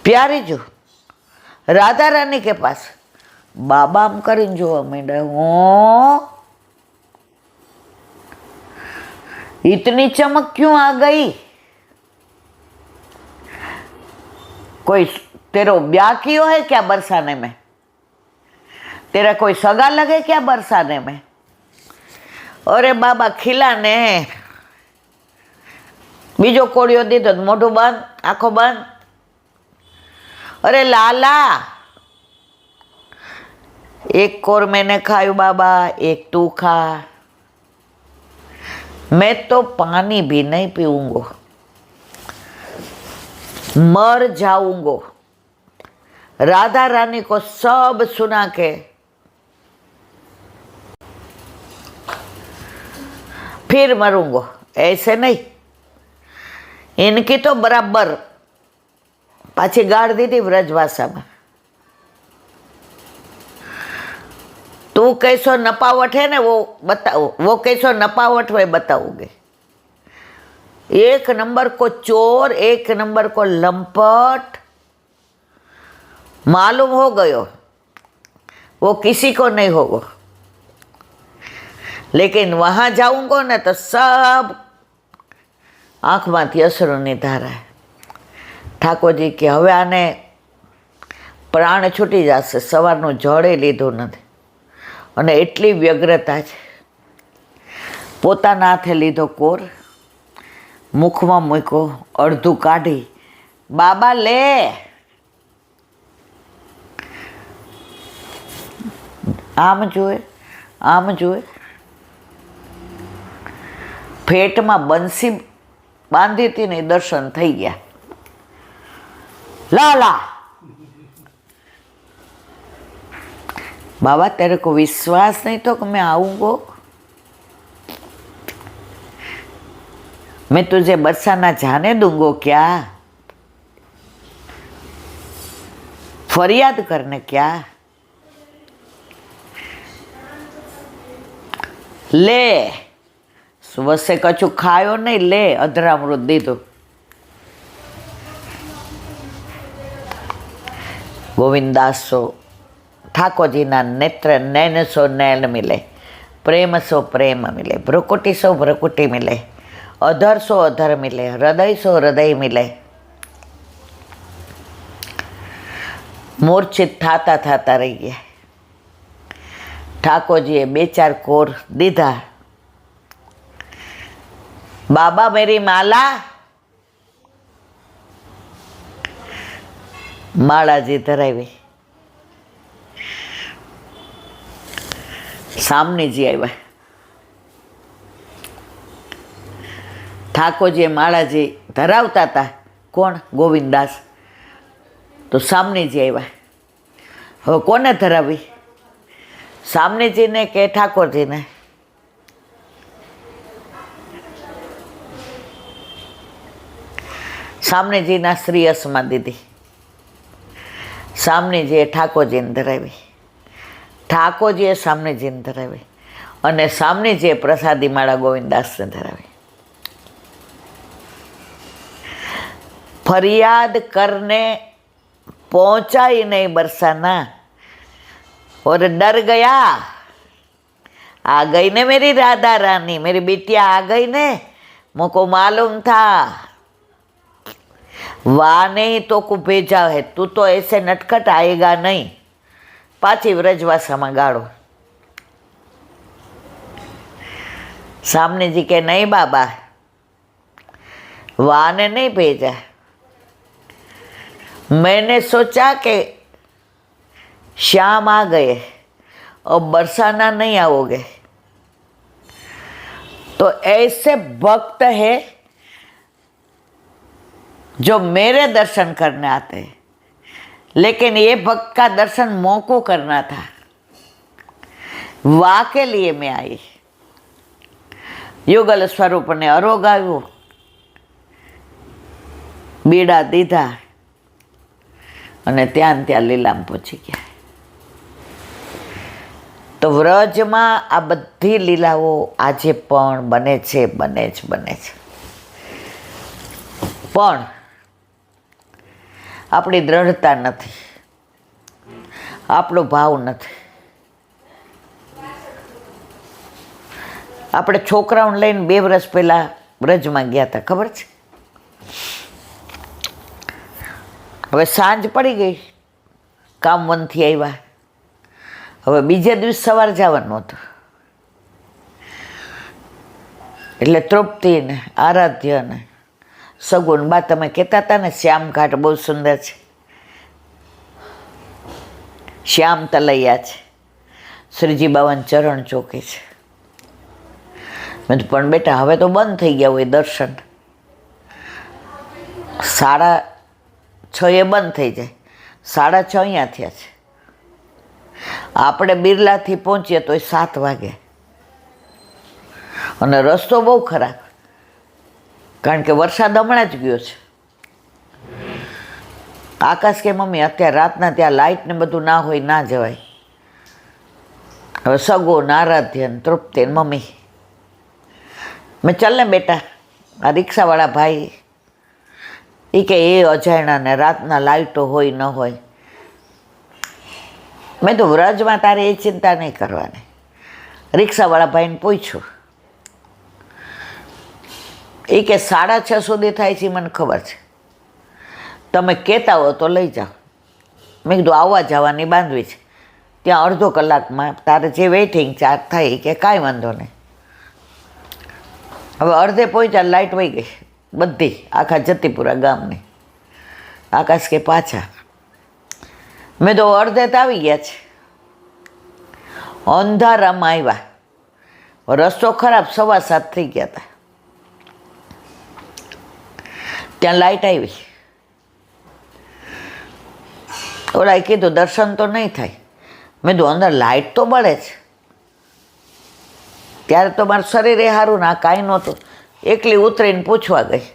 प्यारी जो राधा रानी के पास बाबा आम કરીને જોવા માંડ્યા, इतनी चमक क्यों आ गई? कोई तेरो ब्याह कियो है क्या बरसाने में? तेरा कोई सगा लगे क्या बरसाने में? अरे बाबा खिला ने बीजो कोड़ियो दीधो मोढું બંધ, आँखों બંધ। अरे लाला एक कोर मैंने खायु बाबा, एक तू खा, मैं तो पानी भी नहीं पीऊंगा, मर जाऊंगा। राधा रानी को सब सुना के फिर मरूंगा, ऐसे नहीं। इनकी तो बराबर पाछी गाड़ दी थी व्रजभाषा में। तू कैसो नपावट है ना वो बताओ, वो कैसो नपावट है बताओगे। एक नंबर को चोर, एक नंबर को लंपट मालूम हो गयो, वो किसी को नहीं होगा। लेकिन वहां जाऊंगा ना तो सब आँख मांथी असरोनी धारा है। ઠાકોરજી કે હવે આને પ્રાણ છૂટી જશે, સવારનું જળે લીધું નથી અને એટલી વ્યગ્રતા છે। પોતાના હાથે લીધો કોર, મુખમાં મૂક્યો, અડધું કાઢી બાબા લે। આમ જોએ, આમ જોએ, પેટમાં બંસી બાંધી હતી ને દર્શન થઈ ગયા। लाला बाबा तेरे को विश्वास नहीं तो कि मैं आऊंगा? मैं तुझे बरसाना जाने दूंगा क्या? फरियाद करने क्या? ले सुबह से कछु खायो नहीं, ले अधरामृत दीधो। गोविंदास सो ठाकुर ना नेत्र, नैन सो नैन मिले, प्रेम सो प्रेम मिले, भ्रुकुटी सो भ्रुकुटी मिले, अधर सो अधर मिले, हृदय सो हृदय मिले। मूर्छित थाता थाता रही गया। ठाकुर जी 2-4 कोर दीधा। बाबा मेरी माला, माळाजी धरावी। सामनेजी આવ્યા। ઠાકોરજીએ માળાજી ધરાવતા હતા। કોણ? ગોવિંદાસ। તો સામનેજી આવ્યા। હવે કોને ધરાવી? સામનેજીને કે ઠાકોરજીને? સામનેજીના શ્રીયસમાં દીધી। સામનેજીએ ઠાકોરજીને ધરાવી, ઠાકોરજીએ સામનેજીને ધરાવી અને સામનેજીએ પ્રસાદી માળા ગોવિંદાસને ધરાવી। फरियाद करने पहुंचा ही नहीं बरसाना और डर गया। आ गई ने मेरी राधा रानी, मेरी बिटिया आ गई ने, मुझको मालूम था वाह नहीं तो को भेजा है, तू तो ऐसे नटखट आएगा नहीं। पाची व्रजवासा में गाड़ो। सामने जी के नहीं बाबा, वाह ने नहीं भेजा। मैंने सोचा कि श्याम आ गए, अब बरसाना नहीं आओगे। तो ऐसे भक्त है जो मेरे दर्शन करने आते हैं, लेकिन ये भक्त का दर्शन मोको करना था, वाह के लिए मैं आई। युगल स्वरूप ने अरोगाव्યું, बीड़ा दीधा અને ત્યાં ત્યાં લીલામ પહોંચી ગયા। તો તો વ્રજમાં આ બધી લીલાઓ આજે પણ બને છે. પણ આપણી દ્રઢતા નથી, આપણો ભાવ નથી. આપણે છોકરાઓને લઈને 2 વર્ષ પહેલાં વ્રજમાં ગયા હતા, ખબર છે? હવે સાંજ પડી ગઈ, કામ વનથી આવ્યા, હવે બીજે દિવસ સવાર જવાનું હતું. એટલે તૃપ્તિ ને આરાધ્ય ને સગુન બા તમે કહેતા હતા ને શ્યામ ઘાટ બહુ સુંદર છે, શ્યામ તલૈયા છે, શ્રીજી બાવાના ચરણ ચોકે છે. મેં પણ બેટા હવે તો બંધ થઈ ગયા હોય દર્શન, 6:30 બંધ થઈ જાય, 6:30 અહીંયા થયા છે. આપણે બિરલાથી પહોંચીએ તો 7 વાગે, અને રસ્તો બહુ ખરાબ, કારણ કે વરસાદ હમણાં જ ગયો છે. આકાશ કે મમ્મી અત્યારે રાતના ત્યાં લાઇટ ને બધું ના હોય, ના જવાય. હવે સગો આરાધ્ય તૃપ્તિ મમ્મી મેં ચાલ ને બેટા, આ રિક્ષાવાળા ભાઈ એ કે એ અજાણ્યા ને રાતના લાઇટો હોય ન હોય. મેં તો વ્રજમાં તારે એ ચિંતા નહીં કરવાની. રિક્ષાવાળા ભાઈને પૂછ્યું, એ કે 6:30 સુધી થાય છે, મને ખબર છે, તમે કહેતા હો તો લઈ જાઓ. મેં કીધું આવવા જવાની બાંધવી છે, ત્યાં અડધો કલાકમાં તારે જે વેઇટિંગ ચાર્જ થાય કે કાંઈ વાંધો નહીં. હવે અડધે પહોંચ્યા, લાઇટ વહી ગઈ બધી, આખા જતીપુરા ગામની. આકાશ કે પાછા. મેં તો અડધે તો આવી ગયા છે, અંધારામાં આવ્યા, રસ્તો ખરાબ, 7:15 થઈ ગયા હતા. ત્યાં લાઇટ આવી, ઓલાએ કીધું દર્શન તો નહીં થાય. મેં કીધું અંદર લાઇટ તો બળે છે. ત્યારે તો મારું શરીરે સારું ના કાંઈ નહોતું. એકલી ઉતરીને પૂછવા ગઈ,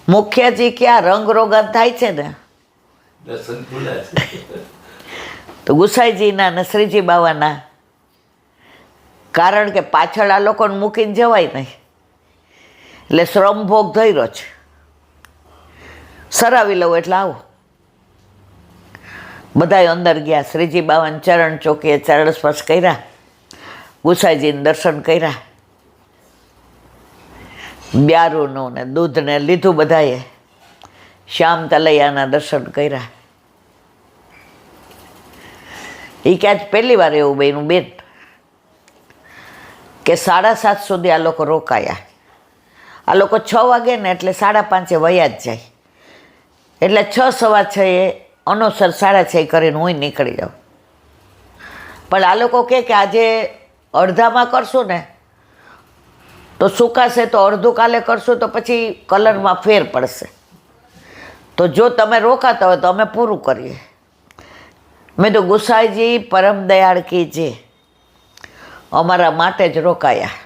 મુખિયાજી ક્યાં રંગરોગન થાય છે ને, તો ગુસાઈજીના ને શ્રીજી બાવાના, કારણ કે પાછળ આ લોકોને મૂકીને જવાય નહીં, એટલે શ્રમભોગ ધર્યો છે, સરાવી લઉં એટલે આવો. બધાય અંદર ગયા, શ્રીજી બાવાના ચરણ ચોકીએ ચરણ સ્પર્શ કર્યા, ગુસાઈજીને દર્શન કર્યા, બ્યારૂનું ને દૂધને લીધું બધાએ, શ્યામ તલૈયાના દર્શન કર્યા. એ ક્યાં પહેલી વાર એવું બન્યું બેન કે 7:30 સુધી આ લોકો રોકાયા. આ લોકો 6 વાગે ને એટલે 5:30 વયા જ જાય, એટલે 6:15 અનુસર 6:30 કરીને હું નીકળી જાઉં. પણ આ લોકો કે આજે અડધામાં કરશું ને તો સુકાશે, તો અડધું કાલે કરશું તો પછી કલરમાં ફેર પડશે, તો જો તમે રોકાતા હોય તો અમે પૂરું કરીએ. મેં તો ગુસાઈજી પરમ દયાળ કી જે અમારા માટે જ રોકાયા.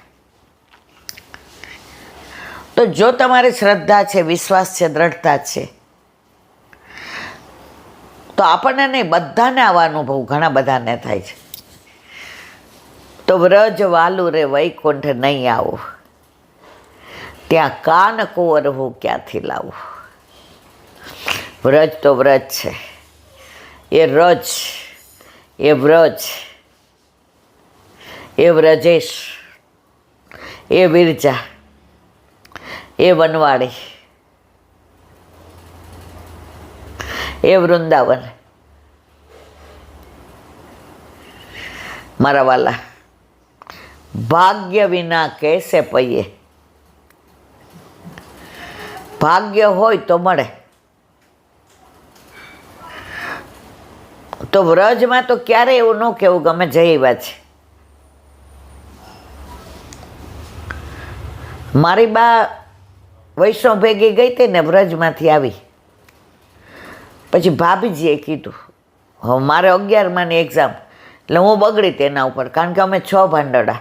તો જો તમારી શ્રદ્ધા છે, વિશ્વાસ છે, દ્રઢતા છે, તો આપણને નહીં બધાને આવા અનુભવ ઘણા બધાને થાય છે. તો વ્રજ વાલું રે વૈકુંઠ નહીં આવું, ત્યાં કાન કુંવર હું ક્યાંથી લાવું. વ્રજ તો વ્રજ છે, એ રજ, એ વ્રજ, એ વ્રજેશ, એ વિરજા, એ વનવાળી, એ વૃંદાવન. મારા વાલા, ભાગ્ય વિના કેસે પૈયે. ભાગ્ય હોય તો મળે. તો વ્રજમાં તો ક્યારે એવું ન કહેવું ગમે જઈ આવ્યા છે. મારી બા વૈષ્ણવ ભેગી ગઈ હતી ને, વ્રજમાંથી આવી પછી ભાભીજીએ કીધું, હવે મારે 11માની એક્ઝામ, એટલે હું બગડી તેના ઉપર, કારણ કે અમે 6 ભાંડડા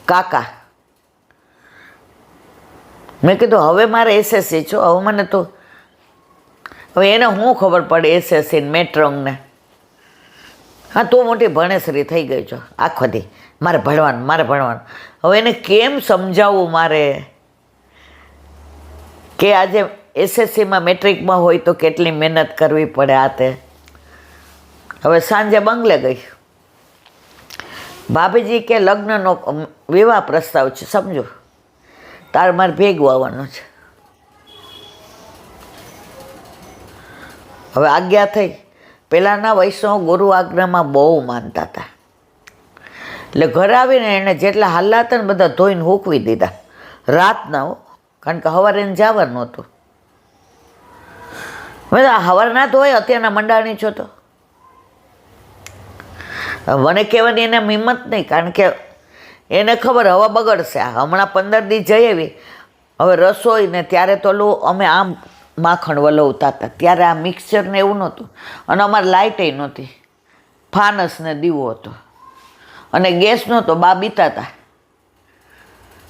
કાકા. મેં કીધું હવે મારે એસએસસી છો, હવે મને તો હવે એને શું ખબર પડે એસએસસી મેટ્રોંગને. હા, તું મોટી ભણેસરી થઈ ગઈ છો આખો દી મારે ભણવાનું. હવે એને કેમ સમજાવવું મારે કે આજે એસએસસીમાં મેટ્રિકમાં હોય તો કેટલી મહેનત કરવી પડે આ તે. હવે સાંજે બંગલે ગઈ, ભાભીજી કે લગ્નનો વિવાહ પ્રસ્તાવ છે, સમજો તારે મારે ભેગું આવવાનું છે. હવે આજ્ઞા થઈ. પહેલાંના વૈષ્ણવ ગુરુ આજ્ઞામાં બહુ માનતા હતા, એટલે ઘરે આવીને એણે જેટલા હાલ્લા હતા ને બધા ધોઈને હૂકવી દીધા રાતના, કારણ કે સવારે એને જવાનું હતું. સવારના તો હોય, અત્યારના મંડાણી છો તો મને કહેવાની એને હિંમત નહીં, કારણ કે એને ખબર હવે બગડશે. હમણાં 15 દી જઈ આવી. હવે રસોઈ ને ત્યારે તો અમે આમ માખણ વલવતા હતા, ત્યારે આ મિક્સચર ને એવું નહોતું, અને અમારે લાઇટે નહોતી, ફાનસ ને દીવો હતો, અને ગેસ નહોતો. બા બીતા હતા,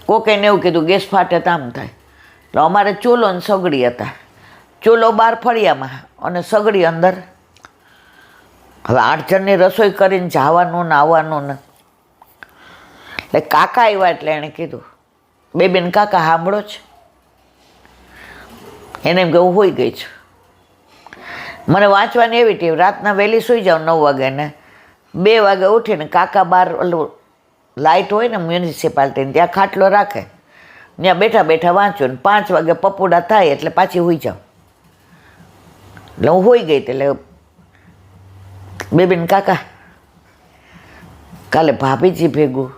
કોકેને એવું કીધું ગેસ ફાટે તો આમ થાય. એટલે અમારે ચૂલો ને સગડી હતા, ચૂલો બહાર ફળિયામાં અને સગડી અંદર. હવે 8 જણની રસોઈ કરીને જવાનું ને આવવાનું ને. એટલે કાકા આવ્યા એટલે એણે કીધું, બેન કાકા સાંભળો છે? એને એમ કે હું હોઈ ગઈ છું. મને વાંચવાની એવી ટેવ, રાતના વહેલી સૂઈ જાઉં 9 વાગે ને 2 વાગે ઉઠીને કાકા બહાર ઓલું લાઇટ હોય ને મ્યુનિસિપાલિટીને ત્યાં ખાટલો રાખે, ત્યાં બેઠા બેઠા વાંચું ને 5 વાગે પપોડા થાય એટલે પાછી હોઈ જાઉં. એટલે હું હોઈ ગઈ. એટલે બેન કાકા કાલે ભાભીજી ભેગું.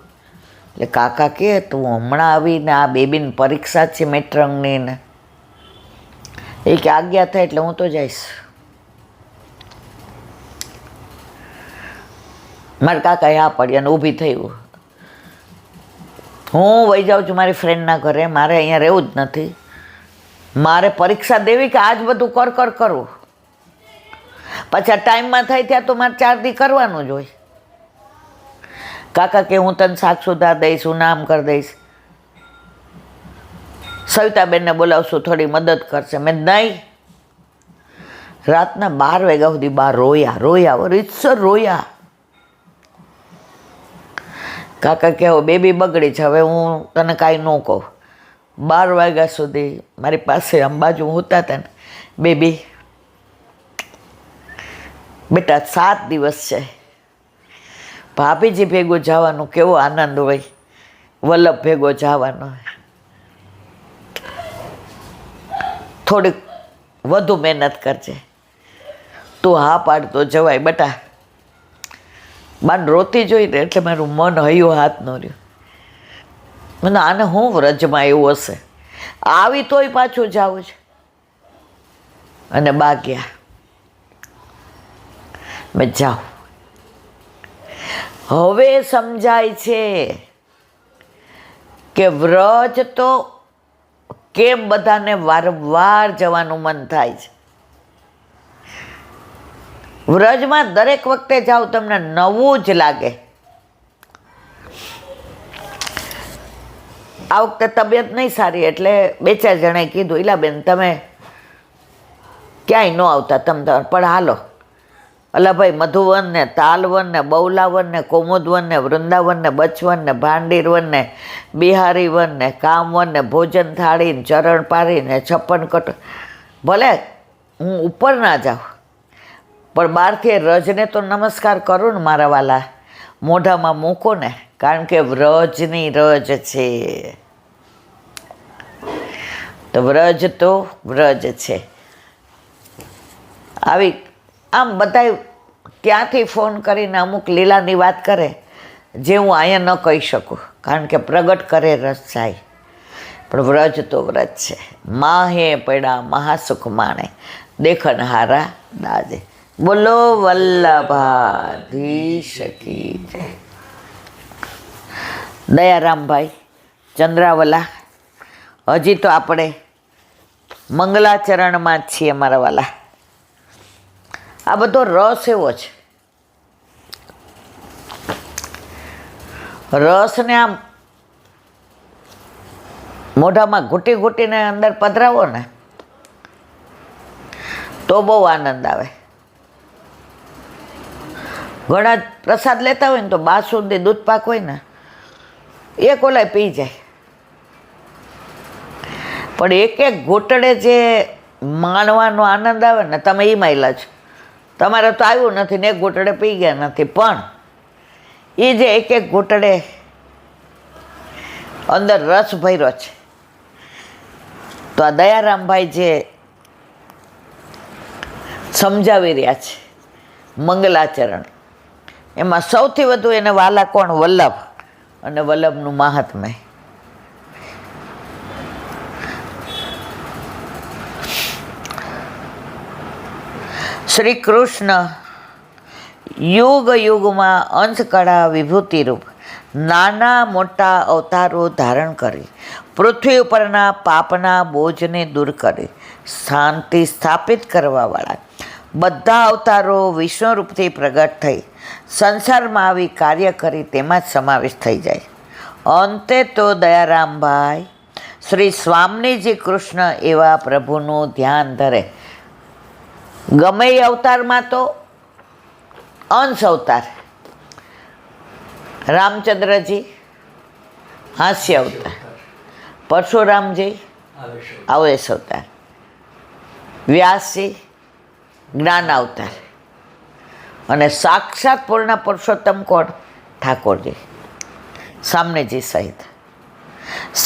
એટલે કાકા કે તું હમણાં આવીને આ બેબીની પરીક્ષા છે મેટ્રંગની ને, એ કે આજ્ઞા થાય એટલે હું તો જઈશ. મારા કાકાએ હા પડી અને ઊભી થઈ. હું વહી જાઉં છું મારી ફ્રેન્ડના ઘરે, મારે અહીંયા રહેવું જ નથી, મારે પરીક્ષા દેવી કે આજ બધું કર કરવું. પાછા ટાઈમમાં થાય ત્યાં તો મારે 4 દી કરવાનું જ હોય. કાકા કે હું તને શાક સુધાર દઈશ, હું નામ કરી દઈશ, સવિતાબેનને બોલાવશું થોડી મદદ કરશે. મેં નહીં. રાતના 12 વાગ્યા સુધી બા રોયા રીતસર રોયા. કાકા કહો બેબી બગડી છે, હવે હું તને કાંઈ ન કહું. 12 વાગ્યા સુધી મારી પાસે આમ બાજુ હોતા હતા ને, બેબી બેટા 7 દિવસ છે, ભાભીજી ભેગું જવાનું કેવો આનંદ હોય, વલ્લભ ભેગો જવાનો. થોડીક વધુ મહેનત કરજે, તું હા પાડ તો જવાય બેટા. બાન રોતી જોઈને એટલે મારું મન હૈયું હાથ ન રહ્યું. મને આને હું વ્રજમાં એવું હશે, આવી તોય પાછું જાવું છે. અને બા ગયા, મેં જાઉં. હવે સમજાય છે કે વ્રજ તો કેમ બધાને વારંવાર જવાનું મન થાય છે. વ્રજમાં દરેક વખતે જાઓ તમને નવું જ લાગે. આ વખતે તબિયત નહીં સારી એટલે 2-4 જણાએ કીધું, ઈલાબેન તમે ક્યાંય ન આવતા, તમે પણ હાલો. અલાભાઈ મધુવન ને તાલવન ને બૌલાવન ને કોમોદવન ને વૃંદાવન ને બચવન ને ભાંડીરવન ને બિહારીવન ને કામવન ને ભોજન થાળી ને ચરણ પારી ને 56 કટ. ભલે હું ઉપર ના જાઉં પણ બહારથી રજને તો નમસ્કાર કરું ને મારા વાલા, મોઢામાં મૂકો ને, કારણ કે વ્રજની રજ છે. તો વ્રજ તો વ્રજ છે. આવી આમ બધા ત્યાંથી ફોન કરીને અમુક લીલાની વાત કરે જે હું અહીંયા ન કહી શકું, કારણ કે પ્રગટ કરે રસ જાય. પણ વ્રજ તો વ્રજ છે. માહે પડ્યા મહાસુખ માણે, દેખન હારા દાદે. બોલો વલ્લભાધીશ કી જય. દયારામભાઈ ચંદ્રાવલા, હજી તો આપણે મંગલાચરણમાં જ છીએ મારા વાલા. આ બધો રસ એવો છે, રસને આમ મોઢામાં ઘૂંટી ઘૂંટીને અંદર પધરાવો ને તો બહુ આનંદ આવે. ઘણા પ્રસાદ લેતા હોય ને તો બાસુંદી દૂધપાક હોય ને એક ઓલાય પી જાય, પણ એક એક ઘૂંટડે જે માણવાનો આનંદ આવે ને તમે એ માયલા છો. તમારે તો આવ્યું નથી ને એક ઘૂંટડે પી ગયા નથી, પણ એ જે એક એક ઘૂંટડે અંદર રસ ભર્યો છે. તો આ દયારામભાઈ જે સમજાવી રહ્યા છે મંગલાચરણ, એમાં સૌથી વધુ એને વાલા કોણ? વલ્લભ, અને વલ્લભનું મહાત્મ્ય. શ્રી કૃષ્ણ યુગ યુગમાં અંશકળા વિભૂતિરૂપ નાના મોટા અવતારો ધારણ કરી પૃથ્વી ઉપરના પાપના બોજને દૂર કરી શાંતિ સ્થાપિત કરવાવાળા બધા અવતારો વિષ્ણુરૂપથી પ્રગટ થઈ સંસારમાં આવી કાર્ય કરી તેમાં જ સમાવેશ થઈ જાય. અંતે તો દયારામભાઈ શ્રી સ્વામીજી કૃષ્ણ એવા પ્રભુનું ધ્યાન ધરે. ગમે એ અવતારમાં તો અંશ અવતાર, રામચંદ્રજી હાસ્ય અવતાર, પરશુરામજી આવેશ અવતાર, વ્યાસજી જ્ઞાન અવતાર, અને સાક્ષાત પૂર્ણ પુરુષોત્તમ કોણ? ઠાકોરજી સામનેજી સહિત.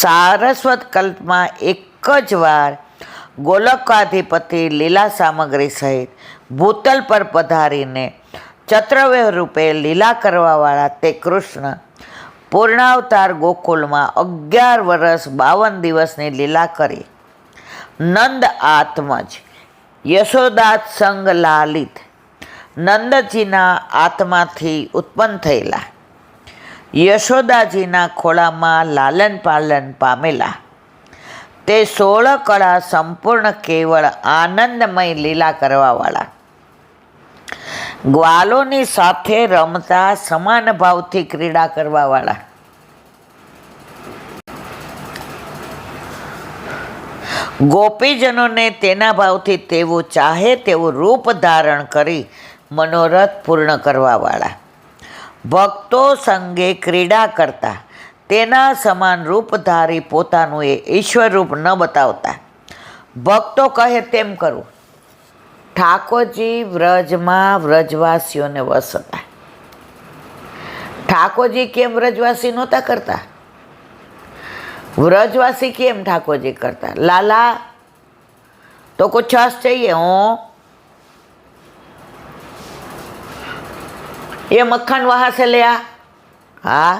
સારસ્વત કલ્પમાં એક જ વાર ગોલકાધિપતિ લીલા સામગ્રી સહિત ભૂતલ પર પધારીને ચત્રવ્યૂહ રૂપે લીલા કરવાવાળા તે કૃષ્ણ પૂર્ણાવતાર ગોકુલમાં 11 વર્ષ 52 દિવસની લીલા કરી નંદ આત્મજ યશોદાત સંગ લાલિત નંદજીના આત્માથી ઉત્પન્ન થયેલા યશોદાજીના ખોળામાં લાલન પાલન પામેલા તે 16 કળા સંપૂર્ણ કેવળ આનંદમય લીલા કરવાવાળા ગ્વાલોની સાથે રમતા સમાન ભાવથી ક્રીડા કરવાવાળા ગોપીજનોને તેના ભાવથી તેવું ચાહે તેવું રૂપ ધારણ કરી મનોરથ પૂર્ણ કરવાવાળા ભક્તો સંગે ક્રીડા કરતા તેના સમાન રૂપધારી પોતાનું એ ઈશ્વર રૂપ ન બતાવતા ભક્તો કહે તેમ કરવું. ઠાકોરજી વ્રજમાં વ્રજવાસીઓને વશ હતા. ઠાકોરજી કેમ વ્રજવાસી નહોતા કરતા? વ્રજવાસી કેમ ઠાકોરજી करता? लाला तो कुछ छाछ चाहिए हो, ये मक्खन वहां से ले आ. हाँ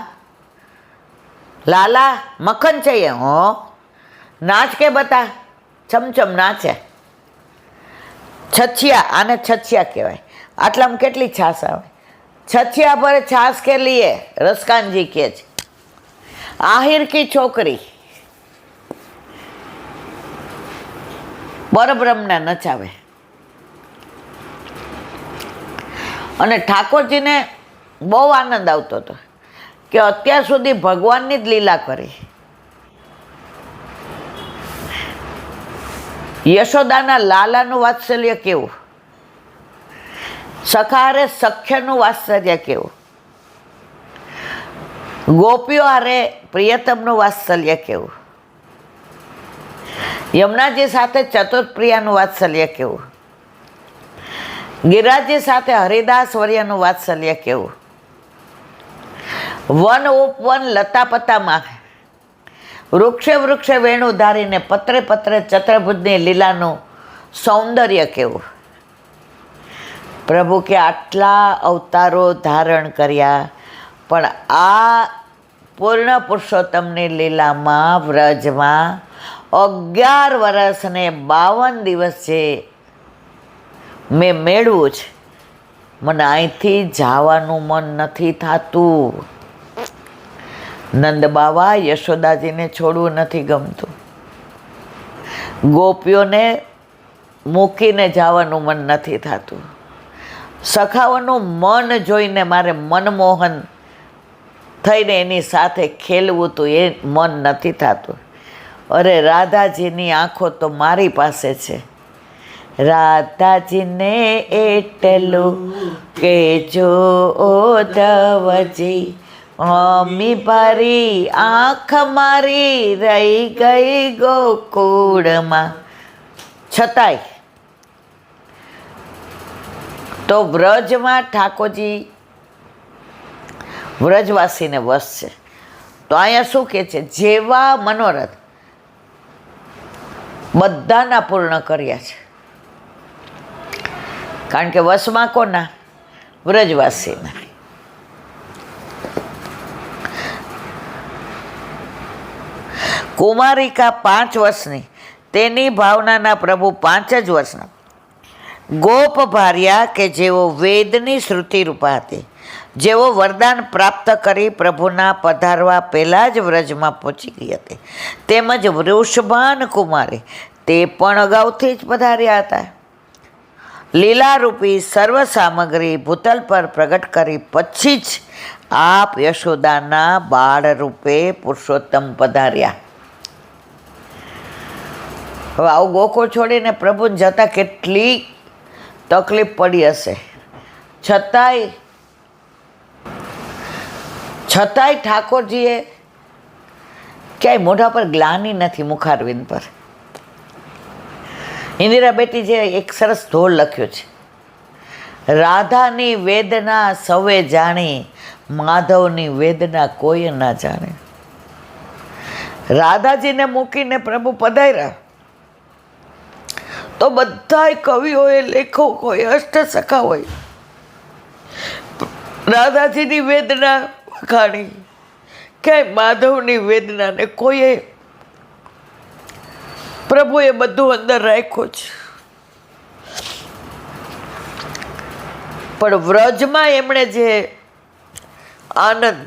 लाला मक्खन चाहिए हो, नाच के बता. चमचम नाचे. छछिया, आने छछिया कहवाय. आटलाम केटली छाछ आवे? छछिया पर छाछ के लिए रसकान जी के आहिर की छोकरी પરબ્રહ્મને નચાવે. અને ઠાકોરજીને બહુ આનંદ આવતો હતો કે અત્યાર સુધી ભગવાનની જ લીલા કરી. યશોદાના લાલાનું વાત્સલ્ય કેવું, સખારે સખ્યનું વાત્સલ્ય કેવું, ગોપીઓ હારે પ્રિયતમનું વાત્સલ્ય કેવું, યમુનાજી સાથે ચતુર્પ્રિયાનું વાત્સલ્ય કેવું, ગિરિરાજજી સાથે હરિદાસ વર્યનું વાત્સલ્ય કેવું, વન ઉપવન લતા પતામાં વૃક્ષે વૃક્ષે વેણું ધારીને પત્રે પત્રે ચતુર્ભુજની લીલાનું સૌંદર્ય કેવું. પ્રભુ કે આટલા અવતારો ધારણ કર્યા પણ આ પૂર્ણ પુરુષોત્તમની લીલામાં વ્રજમાં 11 વર્ષ ને 52 દિવસ છે મેં મેળવું છે, મને અહીંથી જવાનું મન નથી થતું. નંદ બાવા યશોદાજીને છોડવું નથી ગમતું, ગોપીઓને મૂકીને જવાનું મન નથી થતું, સખાઓનું મન જોઈને મારે મનમોહન થઈને એની સાથે ખેલવું તો એ મન નથી થતું. અરે રાધાજીની આંખો તો મારી પાસે છે, રાધાજીને એટલું કેજો ધવજી, અમી ભરી આંખ મારી રહી ગઈ ગોકુળમાં. છતાંય તો વ્રજમાં ઠાકોરજી વ્રજવાસીને વસ છે. તો અહીંયા શું કહે છે? જેવા મનોરથ બધાના પૂર્ણ કર્યા છે. કારણ કે વસમાં કોના? વ્રજવાસીના. કુમારિકા 5 વર્ષની, તેની ભાવનાના પ્રભુ 5 જ વર્ષના. ગોપ ભાર્યા કે જેઓ વેદની શ્રુતિ રૂપા હતી, જેઓ વરદાન પ્રાપ્ત કરી પ્રભુના પધારવા પહેલાં જ વ્રજમાં પહોંચી ગઈ હતી. તેમજ વૃષભાન કુમારી, તે પણ અગાઉથી જ પધાર્યા હતા. લીલારૂપી સર્વ સામગ્રી ભૂતલ પર પ્રગટ કરી પછી જ આપ યશોદાના બાળ રૂપે પુરુષોત્તમ પધાર્યા. હવે આવું ગોકુળ છોડીને પ્રભુને જતા કેટલી તકલીફ પડી હશે. છતાંય ઠાકોરજીએ ક્યાંય મોઢા પર ગ્લાની નથી, મુખારવિંદ પર. ઇન્દિરા બેટી જે એક સરસ ધોળ લખ્યો છે, રાધાની વેદના સૌએ જાણી, માધવની વેદના કોઈ ના જાણે. રાધાજીને મૂકીને પ્રભુ પધાર્યા તો બધાય કવિઓએ, લેખકોએ, અષ્ટસખા હોય રાધાજીની વેદના વખાણી, ક્યાંય માધવની વેદનાને કોઈએ, પ્રભુએ બધું અંદર રાખ્યું છે. પણ વ્રજમાં એમણે જે આનંદ,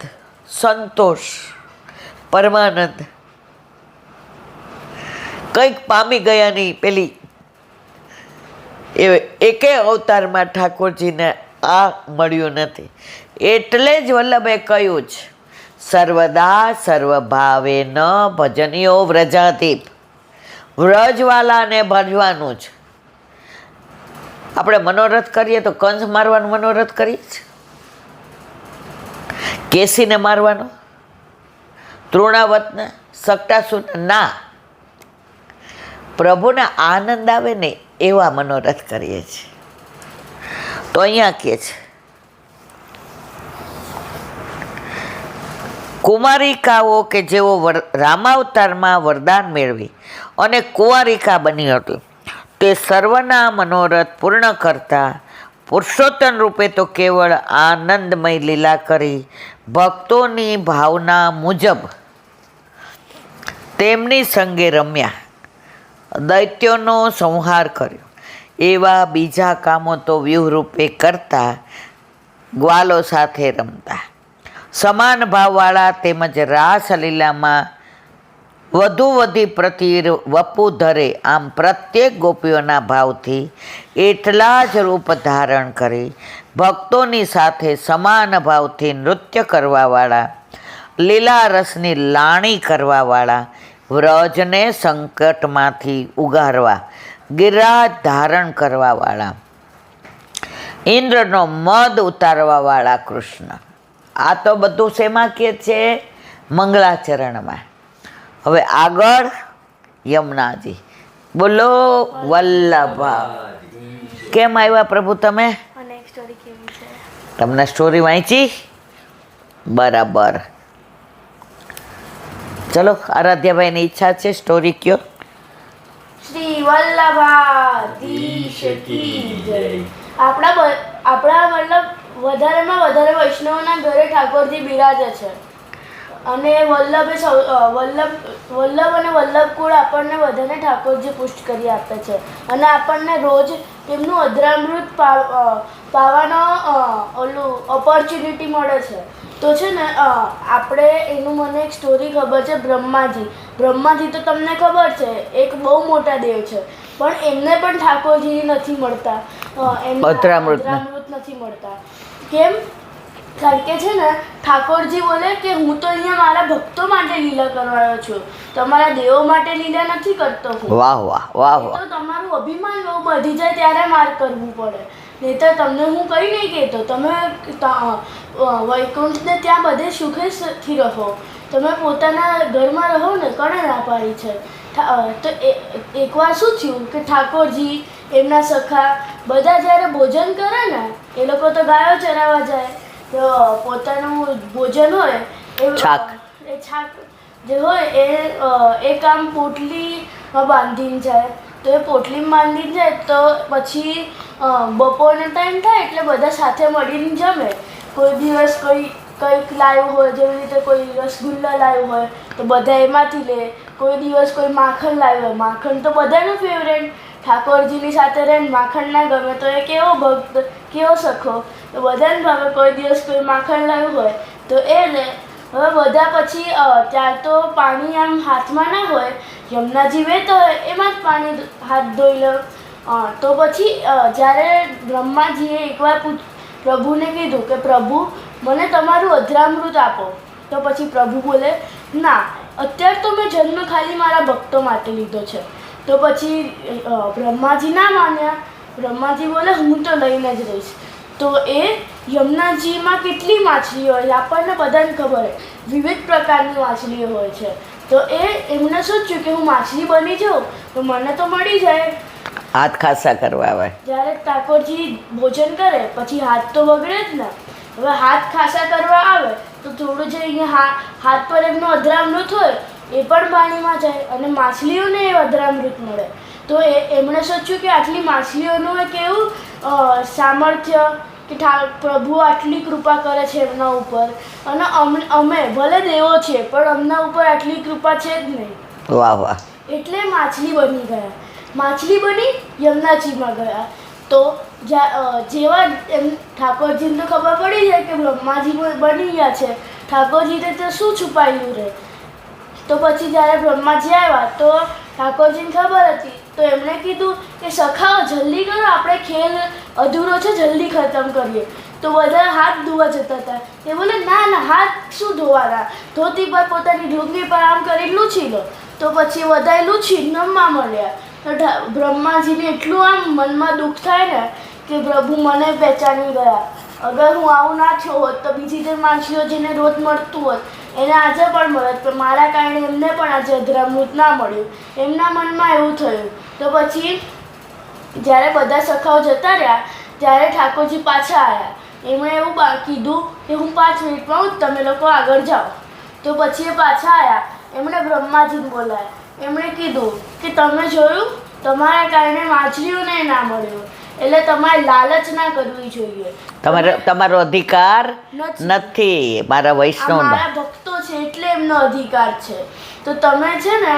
સંતોષ, પરમાનંદ કંઈક પામી ગયાની પેલી એકે અવતારમાં ઠાકોરજીને આ મળ્યું નથી. એટલે જ વલ્લભે કહ્યું છે, સર્વદા સર્વભાવે ન ભજનીયો વ્રજાધીપ. વ્રજવાલાને ભજવાનું જ. આપણે મનોરથ કરીએ તો કંસ મારવાનું મનોરથ કરીએ છીએ, કેસીને મારવાનો, તૃણાવતને, સકટાસુર ના. પ્રભુને આનંદ આવે ને એવા મનોરથ કરીએ છીએ. તો અહીંયા કહે છે, કુમારિકાઓ કે જેઓ રામાવતારમાં વરદાન મેળવી અને કુંવારિકા બની હતી, તે સર્વના મનોરથ પૂર્ણ કરતા પુરુષોત્તમ રૂપે તો કેવળ આનંદમય લીલા કરી ભક્તોની ભાવના મુજબ તેમની સંગે રમ્યા, દૈત્યોનો સંહાર કર્યો. એવા બીજા કામો તો વ્યૂહરૂપે કરતા, ગ્વાલો સાથે રમતા, સમાન ભાવવાળા તેમજ રાસલીલામાં વધુ વધી પ્રતિ વપુ ધરે, આમ પ્રત્યેક ગોપીઓના ભાવથી એટલા જ રૂપ ધારણ કરી ભક્તોની સાથે સમાન ભાવથી નૃત્ય કરવાવાળા, લીલા રસની લાણી કરવાવાળા, વ્રજને સંકટમાંથી ઉગારવા ગિરાજ ધારણ કરવાવાળા, ઇન્દ્રનો મદ ઉતારવાવાળા કૃષ્ણ. આ તો બધું શેમાં કહે છે? મંગળાચરણમાં. હવે આગળ યમુનાજી. બોલો વલ્લભા. કેમ આવ્યા પ્રભુ તમે? તમને સ્ટોરી વાંચી? બરાબર. ચલો, આરાધ્યાભાઈની ઈચ્છા છે, સ્ટોરી કયો. શ્રી વલ્લભાધીશ કી જય. આપણા મતલબ વધારેમાં વધારે વૈષ્ણવના ઘરે ઠાકોરજી બિરાજે છે અને વલ્લભ અને વલ્લભકુળ આપણને બધાને ઠાકોરજી પુષ્ટ કરી આપે છે અને આપણને રોજ તેમનું અધરામૃત પાવાનો ઓલું ઓપોર્ચ્યુનિટી મળે છે. તો છે ને આપણે એનું મને એક સ્ટોરી ખબર છે. બ્રહ્માજી તો તમને ખબર છે એક બહુ મોટા દેવ છે, પણ એમને પણ ઠાકોરજી નથી મળતા, એમને અધરામૃત નથી મળતા. કેમ? કારણ કે છે ને ઠાકોરજી બોલે કે હું તો અહીંયા મારા ભક્તો માટે લીલા કરવાનો છું, તમારા દેવો માટે લીલા નથી કરતો હું. વાહ વાહ વાહ વાહ. તો તમારું આપણું અભિમાન બહુ વધી જાય ત્યારે માર કરવું પડે. નહીં તો તમને હું કંઈ નહીં કહેતો, તમે વૈકુંઠને ત્યાં બધે સુખેથી રહો. તમે પોતાના ઘરમાં રહો ને, કોણે ના પાડી છે? તો એકવાર શું થયું કે ઠાકોરજી, એમના સખા બધા જ્યારે ભોજન કરે ને, એ લોકો તો ગાયો ચરાવવા જાય, તો પોતાનું ભોજન હોય એ છાક જે હોય એ કામ પોટલીમાં બાંધીને જાય. તો એ પોટલીમાં બાંધીને જાય તો પછી બપોરનો ટાઈમ થાય એટલે બધા સાથે મળીને જમે. કોઈ દિવસ કંઈક લાવ્યું હોય, જેવી રીતે કોઈ રસગુલ્લા લાવ્યું હોય તો બધા એમાંથી લે. કોઈ દિવસ કોઈ માખણ લાવ્યું હોય, માખણ તો બધાનું ફેવરેટ. ઠાકોરજીની સાથે રહીને માખણ ના ગમે તો એ કેવો ભક્ત, કેવો સખો, તો બધાને ભાવે. કોઈ દિવસ કોઈ માખણ લાવ્યું હોય તો એ લે. હવે બધા પછી ત્યાર તો પાણી આમ હાથમાં ના હોય, યમુનાજી વહેતો હોય એમાં જ પાણી હાથ ધોઈ લે. તો પછી જ્યારે બ્રહ્માજીએ એકવાર પ્રભુને કીધું કે પ્રભુ મને તમારું અધરામૃત આપો, તો પછી પ્રભુ બોલે ના, અત્યારે તો મેં જન્મ ખાલી મારા ભક્તો માટે લીધો છે. તો પછી બ્રહ્માજી ના માન્યા. બ્રહ્માજી બોલે હું તો લઈને જ રહીશ. તો એ યમુનાજીમાં કેટલી માછલીઓ હોય આપણને બધાને ખબર હોય, વિવિધ પ્રકારની માછલીઓ હોય છે. તો એમને સોચ્યું કે હું માછલી બની જાઉં તો મને તો મળી જાય. હાથ ખાસા કરવા આવે. જ્યારે ઠાકોરજી ભોજન કરે પછી હાથ તો બગડે જ ને. હવે હાથ ખાસા કરવા આવે તો થોડું જે અહીંયા હાથ પર એમનો અધરામૃત હોય એ પણ પાણીમાં જાય અને માછલીઓને એ અધરામૃત મળે. તો એમણે સોચ્યું કે આટલી માછલીઓનું એક એવું સામર્થ્ય કે પ્રભુ આટલી કૃપા કરે છે એમના ઉપર, અને અમે ભલે દેવો છે પણ અમના ઉપર આટલી કૃપા છે જ નહીં. વાહ વાહ. એટલે માછલી બની ગયા. માછલી બની યમુનાજીમાં ગયા. તો જેવા એમ ઠાકોરજીને તો ખબર પડી જાય કે બ્રહ્માજી બની ગયા છે, ઠાકોરજીને તો શું છુપાયેલું રહે. તો પછી જ્યારે બ્રહ્માજી આવ્યા તો ઠાકોરજીને ખબર હતી, તો એમણે કીધું કે સખાઓ જલ્દી કરો, આપણે ખેલ અધૂરો છે, જલ્દી ખતમ કરીએ. તો બધા હાથ ધોવા જતા હતા. એ બોલે ના ના, હાથ શું ધોવાના, ધોતી પર પોતાની ઢોકરી પર આમ કરી લૂછી લો. તો પછી બધાએ લૂછી નમવા મળ્યા. તો બ્રહ્માજીને એટલું આમ મનમાં દુઃખ થાય ને કે પ્રભુ મને પહેચાની ગયા. અગર હું આવું ના થયો હોત તો બીજી જે માછલીઓ જેને રોજ મળતું હોત એને આજે પણ મળત, પણ મારા કારણે એમને પણ આજે અધરામૃત ના મળ્યું. એમના મનમાં એવું થયું. તો પછી જ્યારે બધા સખાઓ જતા રહ્યા ત્યારે ઠાકોરજી પાછા આવ્યા. એમણે એવું કીધું કે હું 5 મિનિટમાં જ, તમે લોકો આગળ જાઓ. તો પછી એ પાછા આવ્યા. એમણે બ્રહ્માજીને બોલાયા. એમણે કીધું કે તમે જોયું, તમારા કારણે માછલીઓને ના મળ્યું, એટલે તમારે લાલચ ના કરવી જોઈએ. તમારો અધિકાર નથી. મારા વૈષ્ણવ મારા ભક્તો છે એટલે એમનો અધિકાર છે. તો તમે છે ને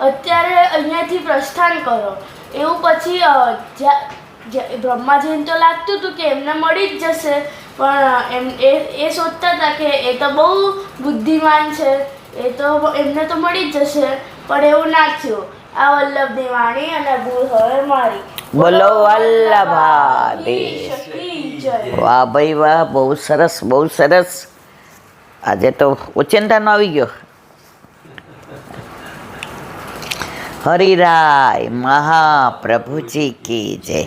અત્યારે અહીંયાથી પ્રસ્થાન કરો. એવું પછી બ્રહ્માજીને તો લાગતું હતું કે એમને મળી જ જશે, પણ એ સોચતા હતા કે એ તો બહુ બુદ્ધિમાન છે, એ તો એમને તો મળી જ જશે. પણ એવું ના થયું. આ વલ્લભની વાણી અને ભૂલ હવે મારી. બોલો વલ્લભાધીશ. વાહ ભાઈ વાહ, બહુ સરસ, બહુ સરસ. આજે તો ઉચિંતાનો આવી ગયો. હરિરાય મહાપ્રભુજી કી જય.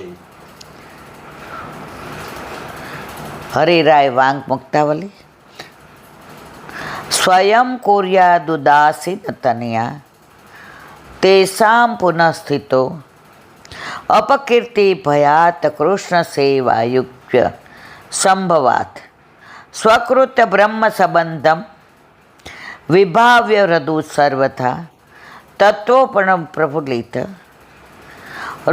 હરિરાય વાંગ મુક્તાવલી. સ્વયં કુર્યાદુદાસીન તનયા તેષાં પુનઃસ્થિતો અપકીર્તિ ભયાત કૃષ્ણ સેવાયુક્ય સંભવાત સ્વકૃત બ્રહ્મ સંબંધમ વિભાવ્ય હૃદુ સર્વથા તત્વપણ પ્રફુલ્લિત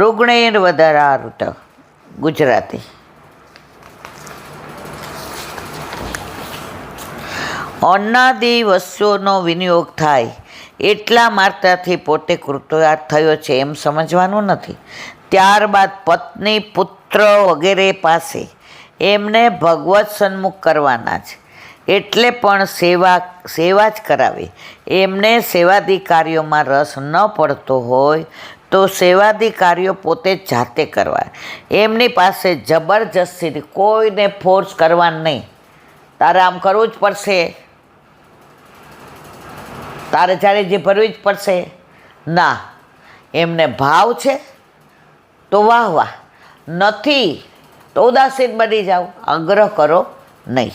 રુગ્ણેર્વદરારુત. ગુજરાતી. અન્નાદિ વસ્તુઓનો વિનિયોગ થાય એટલા માત્રાથી પોતે કૃતયાર્થ થયો છે એમ સમજવાનું નથી. ત્યારબાદ પત્ની, પુત્ર વગેરે પાસે એમને ભગવત સન્મુખ કરવાના છે. એટલે પણ સેવા જ કરાવે. એમને સેવાદી કાર્યોમાં રસ ન પડતો હોય તો સેવાદી કાર્યો પોતે જાતે કરવા. એમની પાસે જબરજસ્તીથી કોઈને ફોર્સ કરવાનું નહીં. તારે આમ કરવું જ પડશે, તારે જ્યારે જે ભરવી જ પડશે ના. એમને ભાવ છે તો વાહ વાહ, નથી તો ઉદાસીન બની જાઓ, આગ્રહ કરો નહીં.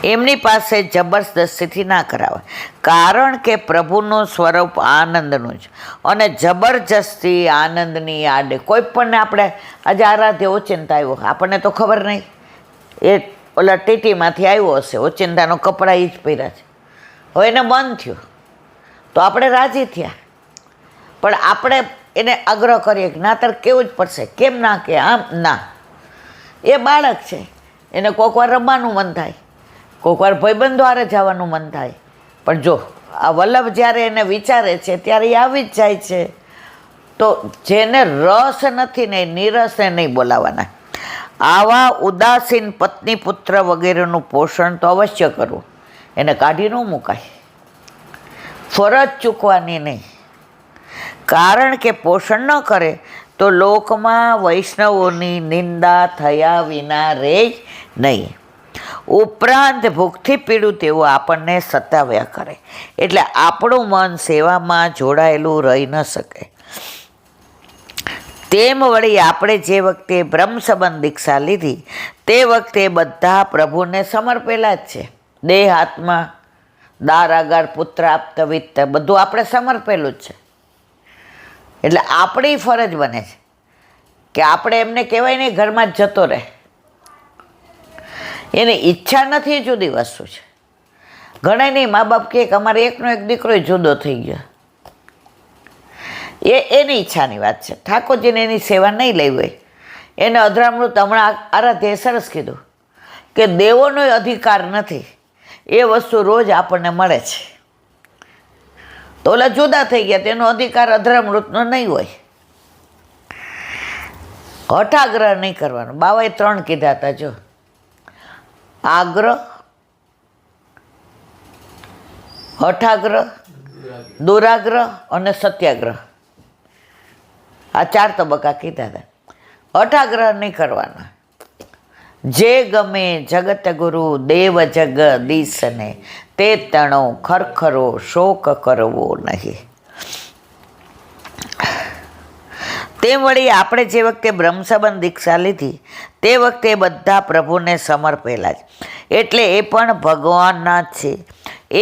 એમની પાસે જબરદસ્તીથી ના કરાવે, કારણ કે પ્રભુનું સ્વરૂપ આનંદનું જ, અને જબરજસ્તી આનંદની આડે કોઈ પણને આપણે આજે આરાધ્ય ઓચિંતા આવ્યો, આપણને તો ખબર નહીં, એ ઓલા ટીટીમાંથી આવ્યો હશે, ઓચિંતાનો કપડાં એ જ પહેર્યા છે, હવે એને બંધ થયું તો આપણે રાજી થયા, પણ આપણે એને આગ્રહ કરીએ કે ના તાર કેવું જ પડશે, કેમ ના કે આમ ના. એ બાળક છે, એને કોઈક વાર રમવાનું મન થાય, કોઈક વાર ભાઈબંધો હારે જવાનું મન થાય, પણ જો આ વલ્લભ જ્યારે એને વિચારે છે ત્યારે એ આવી જ જાય છે. તો જેને રસ નથી ને નીરસને નહીં બોલાવવાના. આવા ઉદાસીન પત્ની પુત્ર વગેરેનું પોષણ તો અવશ્ય કરવું, એને કાઢી ન મુકાય, ફરજ ચૂકવાની નહીં, કારણ કે પોષણ ન કરે તો લોકમાં વૈષ્ણવોની નિંદા થયા વિના રહે જ નહીં. ઉપરાંત ભૂખથી પીડું તેવું આપણને સતાવ્યા કરે, એટલે આપણું મન સેવામાં જોડાયેલું રહી ન શકે. તેમ વળી આપણે જે વખતે બ્રહ્મ સંબંધ દીક્ષા લીધી તે વખતે બધા પ્રભુને સમર્પેલા જ છે. દેહ, આત્મા, દાર, આગળ, પુત્ર, આપ્ત, વિત્ત બધું આપણે સમર્પેલું જ છે. એટલે આપણી ફરજ બને છે કે આપણે એમને કહેવાય નહીં ઘરમાં જ જતો રહે, એની ઈચ્છા નથી એ જુદી વસ્તુ છે. ઘણા નહીં મા બાપ કહે કે અમારે એકનો એક દીકરો જુદો થઈ ગયો, એ એની ઈચ્છાની વાત છે. ઠાકોરજીને એની સેવા નહીં લેવી હોય, એને અધરામૃત હમણાં આરાધ્યાએ સરસ કીધું કે દેવોનો અધિકાર નથી, એ વસ્તુ રોજ આપણને મળે છે. તો ઓલા જુદા થઈ ગયા તેનો અધિકાર અધરામૃતનો નહીં હોય. હઠાગ્રહ નહીં કરવાનો. બાવાએ 3 કીધા હતા, જો આગ્રહ, હઠાગ્રહ, દુરાગ્રહ અને સત્યાગ્રહ, આ 4 તબક્કા કીધા હતા. હઠાગ્રહ નહીં કરવાના. જે ગમે જગત ગુરુ દેવ જગદીશને તે તણો ખરખરો શોક કરવો નહીં. તેમ વળી આપણે જે વખતે બ્રહ્મસંબંધ દીક્ષા લીધી તે વખતે બધા પ્રભુને સમર્પેલા જ, એટલે એ પણ ભગવાનના જ છે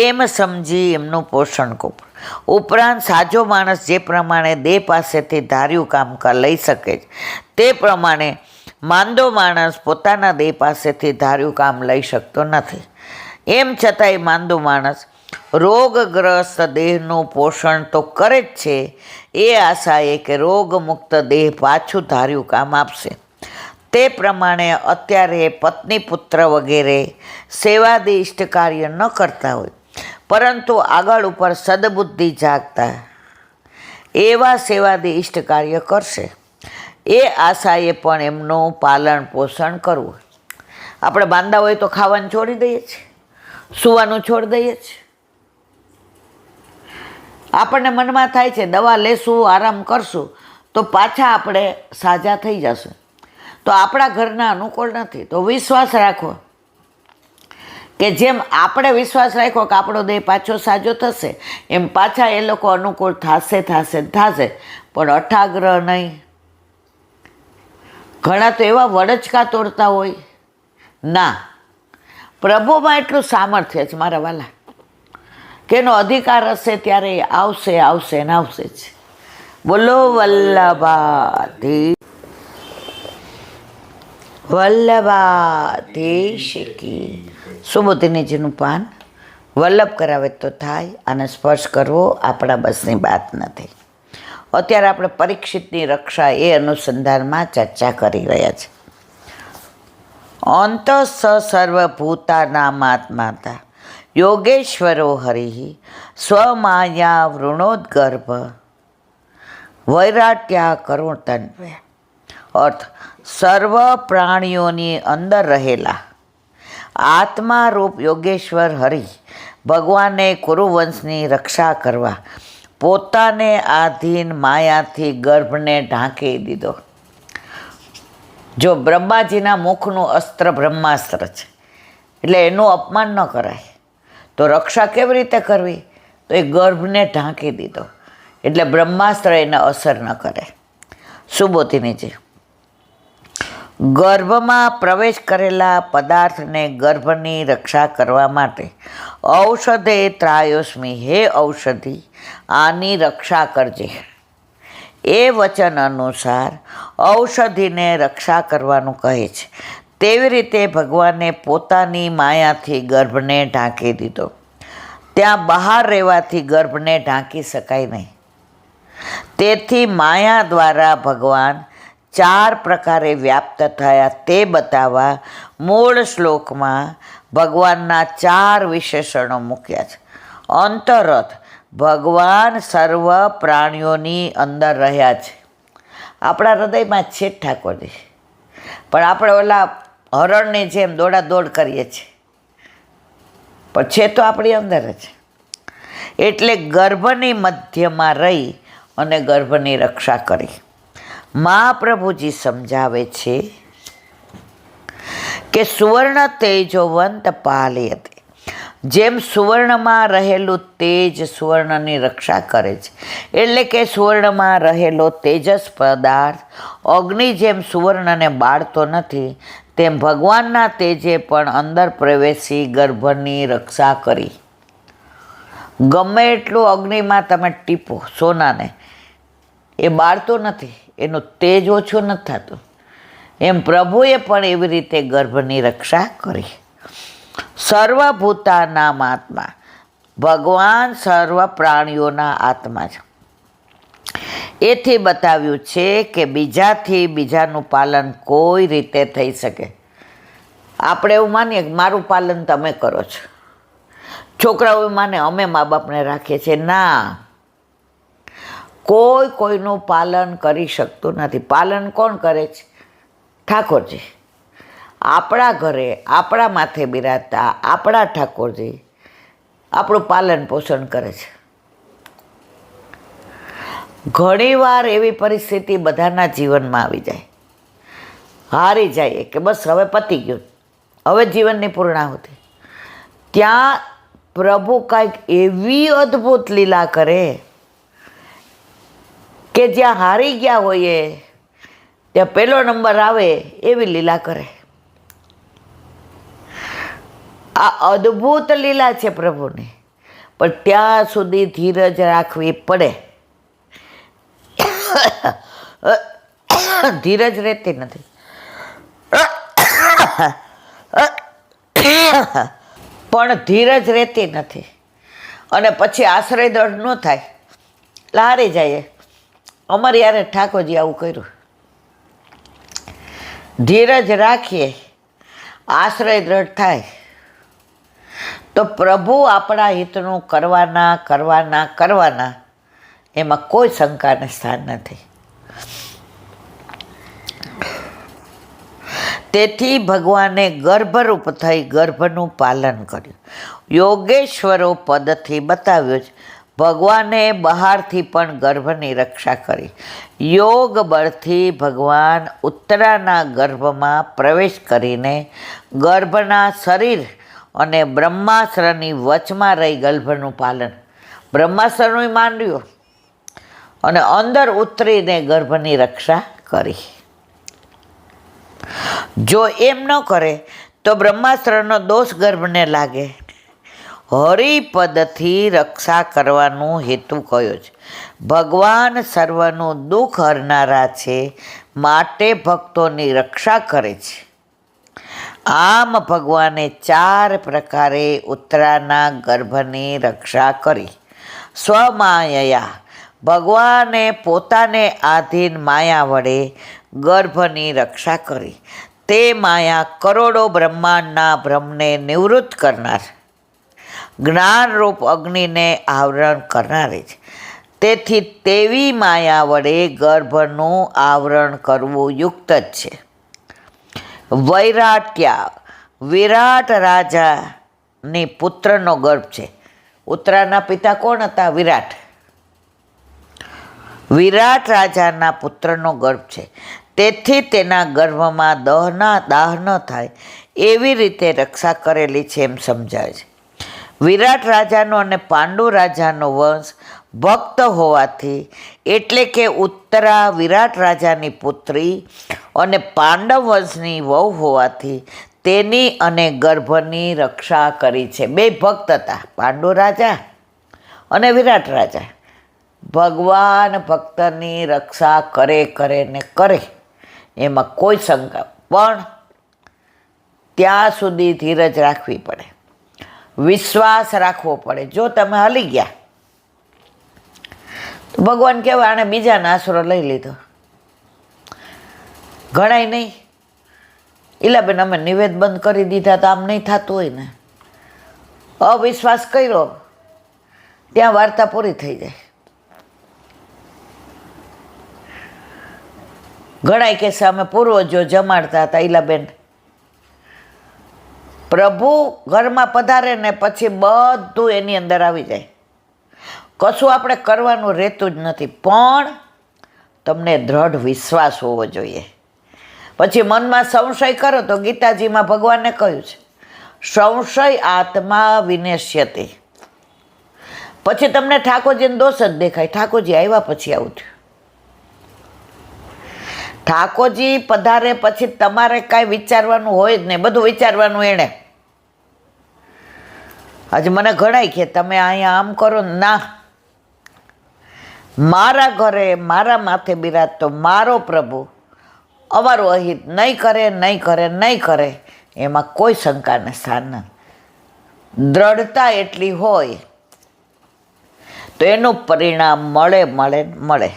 એમ સમજી એમનું પોષણ કરવું. ઉપરાંત સાજો માણસ જે પ્રમાણે દેહ પાસેથી ધાર્યું કામ લઈ શકે છે તે પ્રમાણે માંદો માણસ પોતાના દેહ પાસેથી ધાર્યું કામ લઈ શકતો નથી. એમ છતાંય માંદો માણસ રોગગ્રસ્ત દેહનું પોષણ તો કરે જ છે, એ આશાએ કે રોગમુક્ત દેહ પાછું ધાર્યું કામ આપશે. તે પ્રમાણે અત્યારે પત્ની પુત્ર વગેરે સેવાદી ઇષ્ટ કાર્ય ન કરતા હોય, પરંતુ આગળ ઉપર સદબુદ્ધિ જાગતા એવા સેવાદી ઇષ્ટ કાર્ય કરશે, એ આશાએ પણ એમનું પાલન પોષણ કરવું. આપણે બાંધા હોય તો ખાવાનું છોડી દઈએ છીએ, સૂવાનું છોડી દઈએ છીએ. આપણને મનમાં થાય છે દવા લેશું, આરામ કરશું તો પાછા આપણે સાજા થઈ જશું, તો આપણા ઘરના અનુકૂળ નથી. તો વિશ્વાસ રાખો કે જેમ આપણે વિશ્વાસ રાખ્યો કે આપણો દેહ પાછો સાજો થશે, એમ પાછા એ લોકો અનુકૂળ થશે. પણ અઠાગ્રહ નહીં. ઘણા તો એવા વડચકા તોડતા હોય. ના, પ્રભુમાં એટલું સામર્થ્ય છે મારા વાલા કે એનો અધિકાર હશે ત્યારે આવશે ને આવશે જ. બોલો વલ્લભાધીશ કી. સુબોધિનીજીનું પાન વલ્લભ કરાવે તો થાય, અને સ્પર્શ કરવો આપણા બસની વાત નથી. અત્યારે આપણે પરીક્ષિતની રક્ષા એ અનુસંધાનમાં ચર્ચા કરી રહ્યા છે. અંત સર્વભૂતાનામાત્માતા યોગેશ્વરો હરિ સ્વમાયા વૃણોદગર્ભ વૈરાટ્યા કરુણતન્વે. અર્થ, સર્વ પ્રાણીઓની અંદર રહેલા આત્મારૂપ યોગેશ્વર હરિ ભગવાને કુરુવંશની રક્ષા કરવા પોતાને આધીન માયાથી ગર્ભને ઢાંકી દીધો. જો બ્રહ્માજીના મુખનું અસ્ત્ર બ્રહ્માસ્ત્ર છે, એટલે એનું અપમાન ન કરાય. તો રક્ષા કેવી રીતે કરવી? તો એ ગર્ભને ઢાંકી દીધો, એટલે બ્રહ્માસ્ત્ર એને અસર ન કરે. સુબોધિનીજી, ગર્ભમાં પ્રવેશ કરેલા પદાર્થને ગર્ભની રક્ષા કરવા માટે ઔષધે ત્રાયોસ્મી, હે ઔષધિ આની રક્ષા કરજે. એ વચન અનુસાર ઔષધિને રક્ષા કરવાનું કહે છે. તેવી રીતે ભગવાને પોતાની માયાથી ગર્ભને ઢાંકી દીધો. ત્યાં બહાર રહેવાથી ગર્ભને ઢાંકી શકાય નહીં. તેથી માયા દ્વારા ભગવાન 4 પ્રકારે વ્યાપ્ત થયા તે બતાવવા મૂળ શ્લોકમાં ભગવાનના 4 વિશેષણો મૂક્યા છે. અંતરથ, ભગવાન સર્વ પ્રાણીઓની અંદર રહ્યા છે. આપણા હૃદયમાં જ છે ઠાકોરજી, પણ આપણે ઓલા હરણની જેમ દોડાદોડ કરીએ છીએ, પણ છે તો આપણી અંદર જ. એટલે ગર્ભની મધ્યમાં રહી અને ગર્ભની રક્ષા કરી. મહાપ્રભુજી સમજાવે છે કે સુવર્ણ તેજોવંત પાલયતે, જેમ સુવર્ણમાં રહેલું તેજ સુવર્ણની રક્ષા કરે છે, એટલે કે સુવર્ણમાં રહેલો તેજસ પદાર્થ અગ્નિ જેમ સુવર્ણને બાળતો નથી, તેમ ભગવાનના તેજે પણ અંદર પ્રવેશી ગર્ભની રક્ષા કરી. ગમે એટલું અગ્નિમાં તમે ટીપો સોનાને, એ બાળતો નથી, એનું તેજ ઓછું નથી થતું. એમ પ્રભુએ પણ એવી રીતે ગર્ભની રક્ષા કરી. સર્વભૂતાનામ આત્મા, ભગવાન સર્વ પ્રાણીઓના આત્મા છે. એથી બતાવ્યું છે કે બીજાથી બીજાનું પાલન કોઈ રીતે થઈ શકે. આપણે એવું માનીએ કે મારું પાલન તમે કરો છો. છોકરાઓ માને અમે મા બાપને રાખીએ છીએ. ના, કોઈ કોઈનું પાલન કરી શકતું નથી. પાલન કોણ કરે છે? ઠાકોરજી. આપણા ઘરે આપણા માથે બિરાજતા આપણા ઠાકોરજી આપણું પાલન પોષણ કરે છે. ઘણીવાર એવી પરિસ્થિતિ બધાના જીવનમાં આવી જાય, હારી જાય કે બસ હવે પતી ગયું, હવે જીવનની પૂર્ણાહુતિ. ત્યાં પ્રભુ કાંઈક એવી અદ્ભુત લીલા કરે કે જ્યાં હારી ગયા હોઈએ ત્યાં પહેલો નંબર આવે એવી લીલા કરે. આ અદ્ભુત લીલા છે પ્રભુની, પણ ત્યાં સુધી ધીરજ રાખવી પડે. ધીરજ રહેતી નથી. પણ ધીરજ રહેતી નથી અને પછી આશ્રય દળ ન થાય, લારી જાય. અમારે યારે ઠાકોરજી આવું કર્યું. ધીરજ રાખીએ, આશ્રય દ્રઢ થાય તો પ્રભુ આપણા હિતનું કરવાના એમાં કોઈ શંકાને સ્થાન નથી. તેથી ભગવાને ગર્ભરૂપ થઈ ગર્ભનું પાલન કર્યું. યોગેશ્વરો પદથી બતાવ્યું છે. ભગવાને બહારથી પણ ગર્ભની રક્ષા કરી. યોગ બળથી ભગવાન ઉત્તરાના ગર્ભમાં પ્રવેશ કરીને ગર્ભના શરીર અને બ્રહ્માસ્ત્રની વચમાં રહી ગર્ભનું પાલન. બ્રહ્માસ્ત્રનું માંડ્યું અને અંદર ઉતરીને ગર્ભની રક્ષા કરી. જો એમ ન કરે તો બ્રહ્માસ્ત્રનો દોષ ગર્ભને લાગે. હરિપદથી રક્ષા કરવાનો હેતુ કયો છે? ભગવાન સર્વનું દુઃખ હરનારા છે, માટે ભક્તોની રક્ષા કરે છે. આમ ભગવાને 4 પ્રકારે ઉત્તરાના ગર્ભની રક્ષા કરી. સ્વમાયયા, ભગવાને પોતાને આધીન માયા વડે ગર્ભની રક્ષા કરી. તે માયા કરોડો બ્રહ્માંડના ભ્રમને નિવૃત્ત કરનાર, જ્ઞાનરૂપ અગ્નિને આવરણ કરનારી છે. તેથી તેવી માયા વડે ગર્ભનું આવરણ કરવું યુક્ત જ છે. વૈરાટ્યા, વિરાટ રાજાની પુત્રનો ગર્ભ છે. ઉત્તરાના પિતા કોણ હતા? વિરાટ. વિરાટ રાજાના પુત્રનો ગર્ભ છે. તેથી તેના ગર્ભમાં દાહ ન થાય એવી રીતે રક્ષા કરેલી છે એમ સમજાય છે. વિરાટ રાજાનો અને પાંડુ રાજાનો વંશ ભક્ત હોવાથી, એટલે કે ઉત્તરા વિરાટ રાજાની પુત્રી અને પાંડવ વંશની વહુ હોવાથી તેની અને ગર્ભની રક્ષા કરી છે. બે ભક્ત હતા, પાંડુ રાજા અને વિરાટ રાજા. ભગવાન ભક્તની રક્ષા કરે ને કરે, એમાં કોઈ શંકા, પણ ત્યાં સુધી ધીરજ રાખવી પડે, વિશ્વાસ રાખવો પડે. જો તમે હલી ગયા તો ભગવાન કહેવાય આણે બીજાનો આશરો લઈ લીધો. ઘણાય નહીં, ઈલાબેન અમે નિવેદ બંધ કરી દીધા તો આમ નહીં થતું હોય ને. અવિશ્વાસ કર્યો ત્યાં વાર્તા પૂરી થઈ જાય. ઘણાય કહેશે અમે પૂર્વજો જમાડતા હતા. ઈલાબેન, પ્રભુ ઘરમાં પધારે ને પછી બધું એની અંદર આવી જાય. કશું આપણે કરવાનું રહેતું જ નથી, પણ તમને દ્રઢ વિશ્વાસ હોવો જોઈએ. પછી મનમાં સંશય કરો તો ગીતાજીમાં ભગવાને કહ્યું છે, સંશય આત્મા વિનેશ્યતે. પછી તમને ઠાકોરજીનો દોષ જ દેખાય. ઠાકોરજી આવ્યા પછી આવું થયું. ઠાકોરજી પધારે પછી તમારે કાંઈ વિચારવાનું હોય જ નહીં, બધું વિચારવાનું એણે. આજે મને ઘણાય કે તમે અહીંયા આમ કરો. ના, મારા ઘરે મારા માથે બિરાજતો મારો પ્રભુ અમારું અહિત નહીં કરે, નહીં કરે, નહીં કરે, એમાં કોઈ શંકાને સ્થાન નથી. દ્રઢતા એટલી હોય તો એનું પરિણામ મળે.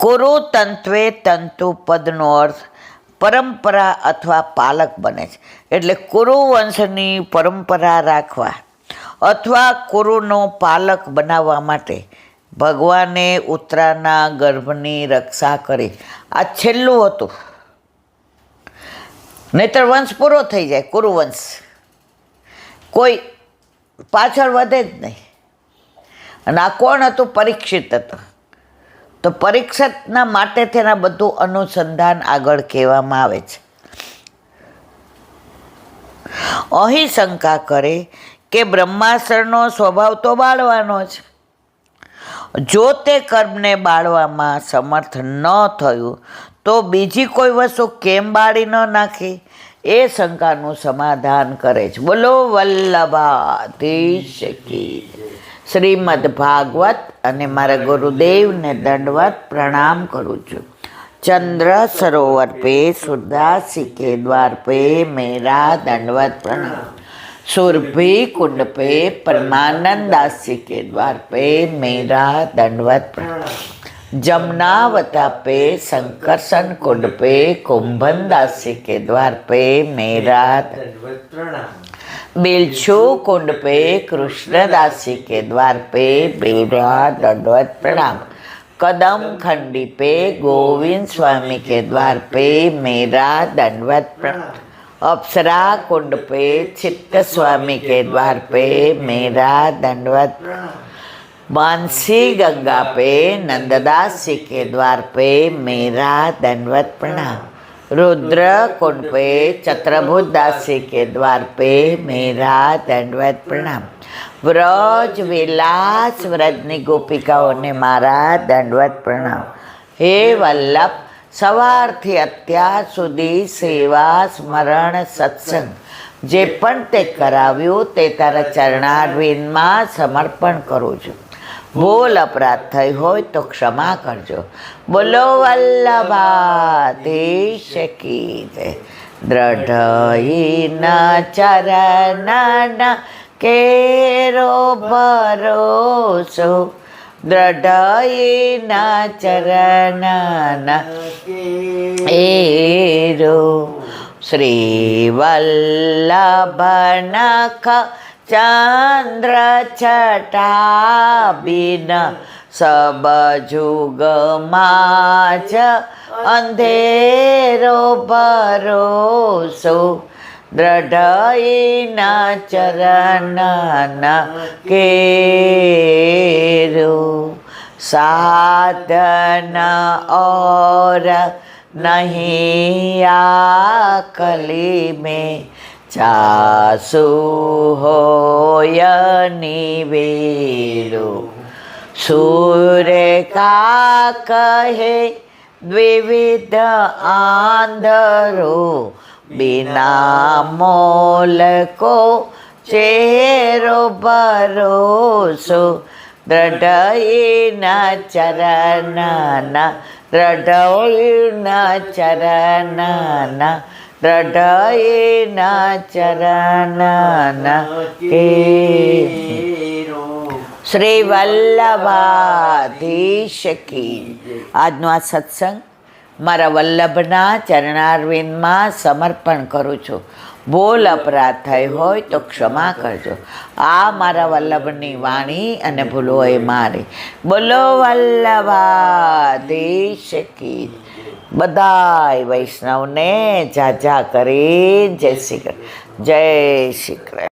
કુરુ તંત્વે તંતુ પદનો અર્થ પરંપરા અથવા પાલક બને છે. એટલે કુરુ વંશની પરંપરા રાખવા અથવા કુરુનો પાલક બનાવવા માટે ભગવાને ઉત્તરાના ગર્ભની રક્ષા કરી. આ છેલ્લું હતું, નહીતર વંશ પૂરો થઈ જાય. કુરુવંશ કોઈ પાછળ વધે જ નહીં. અને આ કોણ હતું? પરીક્ષિત હતું. તો પરીક્ષિતના માટે તેના બધું અનુસંધાન આગળ કહેવામાં આવે છે. અહીં શંકા કરે કે બ્રહ્માસ્ત્રનો સ્વભાવ તો બાળવાનો છે. જો તે કર્મને બાળવામાં સમર્થ ન થયું તો બીજી કોઈ વસ્તુ કેમ બાળી ન નાખી? એ શંકાનું સમાધાન કરે છે. બોલો વલ્લભાધીશ કી. શ્રીમદ ભાગવત. અને મારા ગુરુદેવને દંડવત પ્રણામ કરું છું. चंद्र सरोवर पे सुरदासी के द्वार पे मेरा दंडवत प्रणाम। सुरभि कुंड पे परमानंद दासी के द्वार पे मेरा दंडवत प्रणाम। जमुनावता पे संकर्षण कुंड पे कुंभन दासी के द्वार पे मेरा दंडवत प्रणाम। बिलछू कुंड पे कृष्णदासी के द्वार पे मेरा दंडवत प्रणाम। कदम खंडी पे गोविंद स्वामी के द्वार पे मेरा दंडवत प्रणाम। अप्सरा कुंड पे चित्त स्वामी के द्वार पे मेरा दंडवत प्रणाम। मानसी गंगा पे नंददास जी के द्वार पे मेरा दंडवत प्रणाम। रुद्र कुंड पे चत्रभुज दास जी के द्वार पे मेरा दंडवत प्रणाम। व्रज विलास व्रजनी गोपिकाओं ने मारा दंडवत प्रणाम। हे वल्लभ, सवारथी अत्यार सुधी सेवा स्मरण सत्संग जे पण ते कराव्યું તે તારા ચરણારવિંદમાં સમર્પણ કરું છું। ભૂલ અપરાધ થઈ હોય તો ક્ષમા કરજો। બોલો વલ્લભાધીશ કી જય। દ્રઢઈના ચરણના કેરો ભરોસો, દ્રઢઈના ચરણના કેરો। શ્રી વલ્લભનખ ચંદ્ર છટાબીન સબ જુગમાં અંધેરો ભરોસો, દ્રઢઈના ચરણના કેરો। साधन और नहीं आकली में ચાસુ હોય નિવેલો સૂર્ય કહે દ્વિવિધ આંધરો બિના મોલકો ચેરો ભરોસો દ્રઢઈના ચરણના દ્રઢઈના ચરણના દ્રઢઈના ચરણના કે શ્રી વલ્લભાધીશ કી. આજનો આ સત્સંગ મારા વલ્લભના ચરણારવિંદમાં સમર્પણ કરું છું. ભૂલ અપરાધ થઈ હોય તો ક્ષમા કરજો. આ મારા વલ્લભની વાણી અને ભૂલ હોય મારી. બોલો વલ્લભાધીશ કી. બધાય વૈષ્ણવને જા કરી જય શ્રી કૃષ્ણ. જય શ્રી કૃષ્ણ.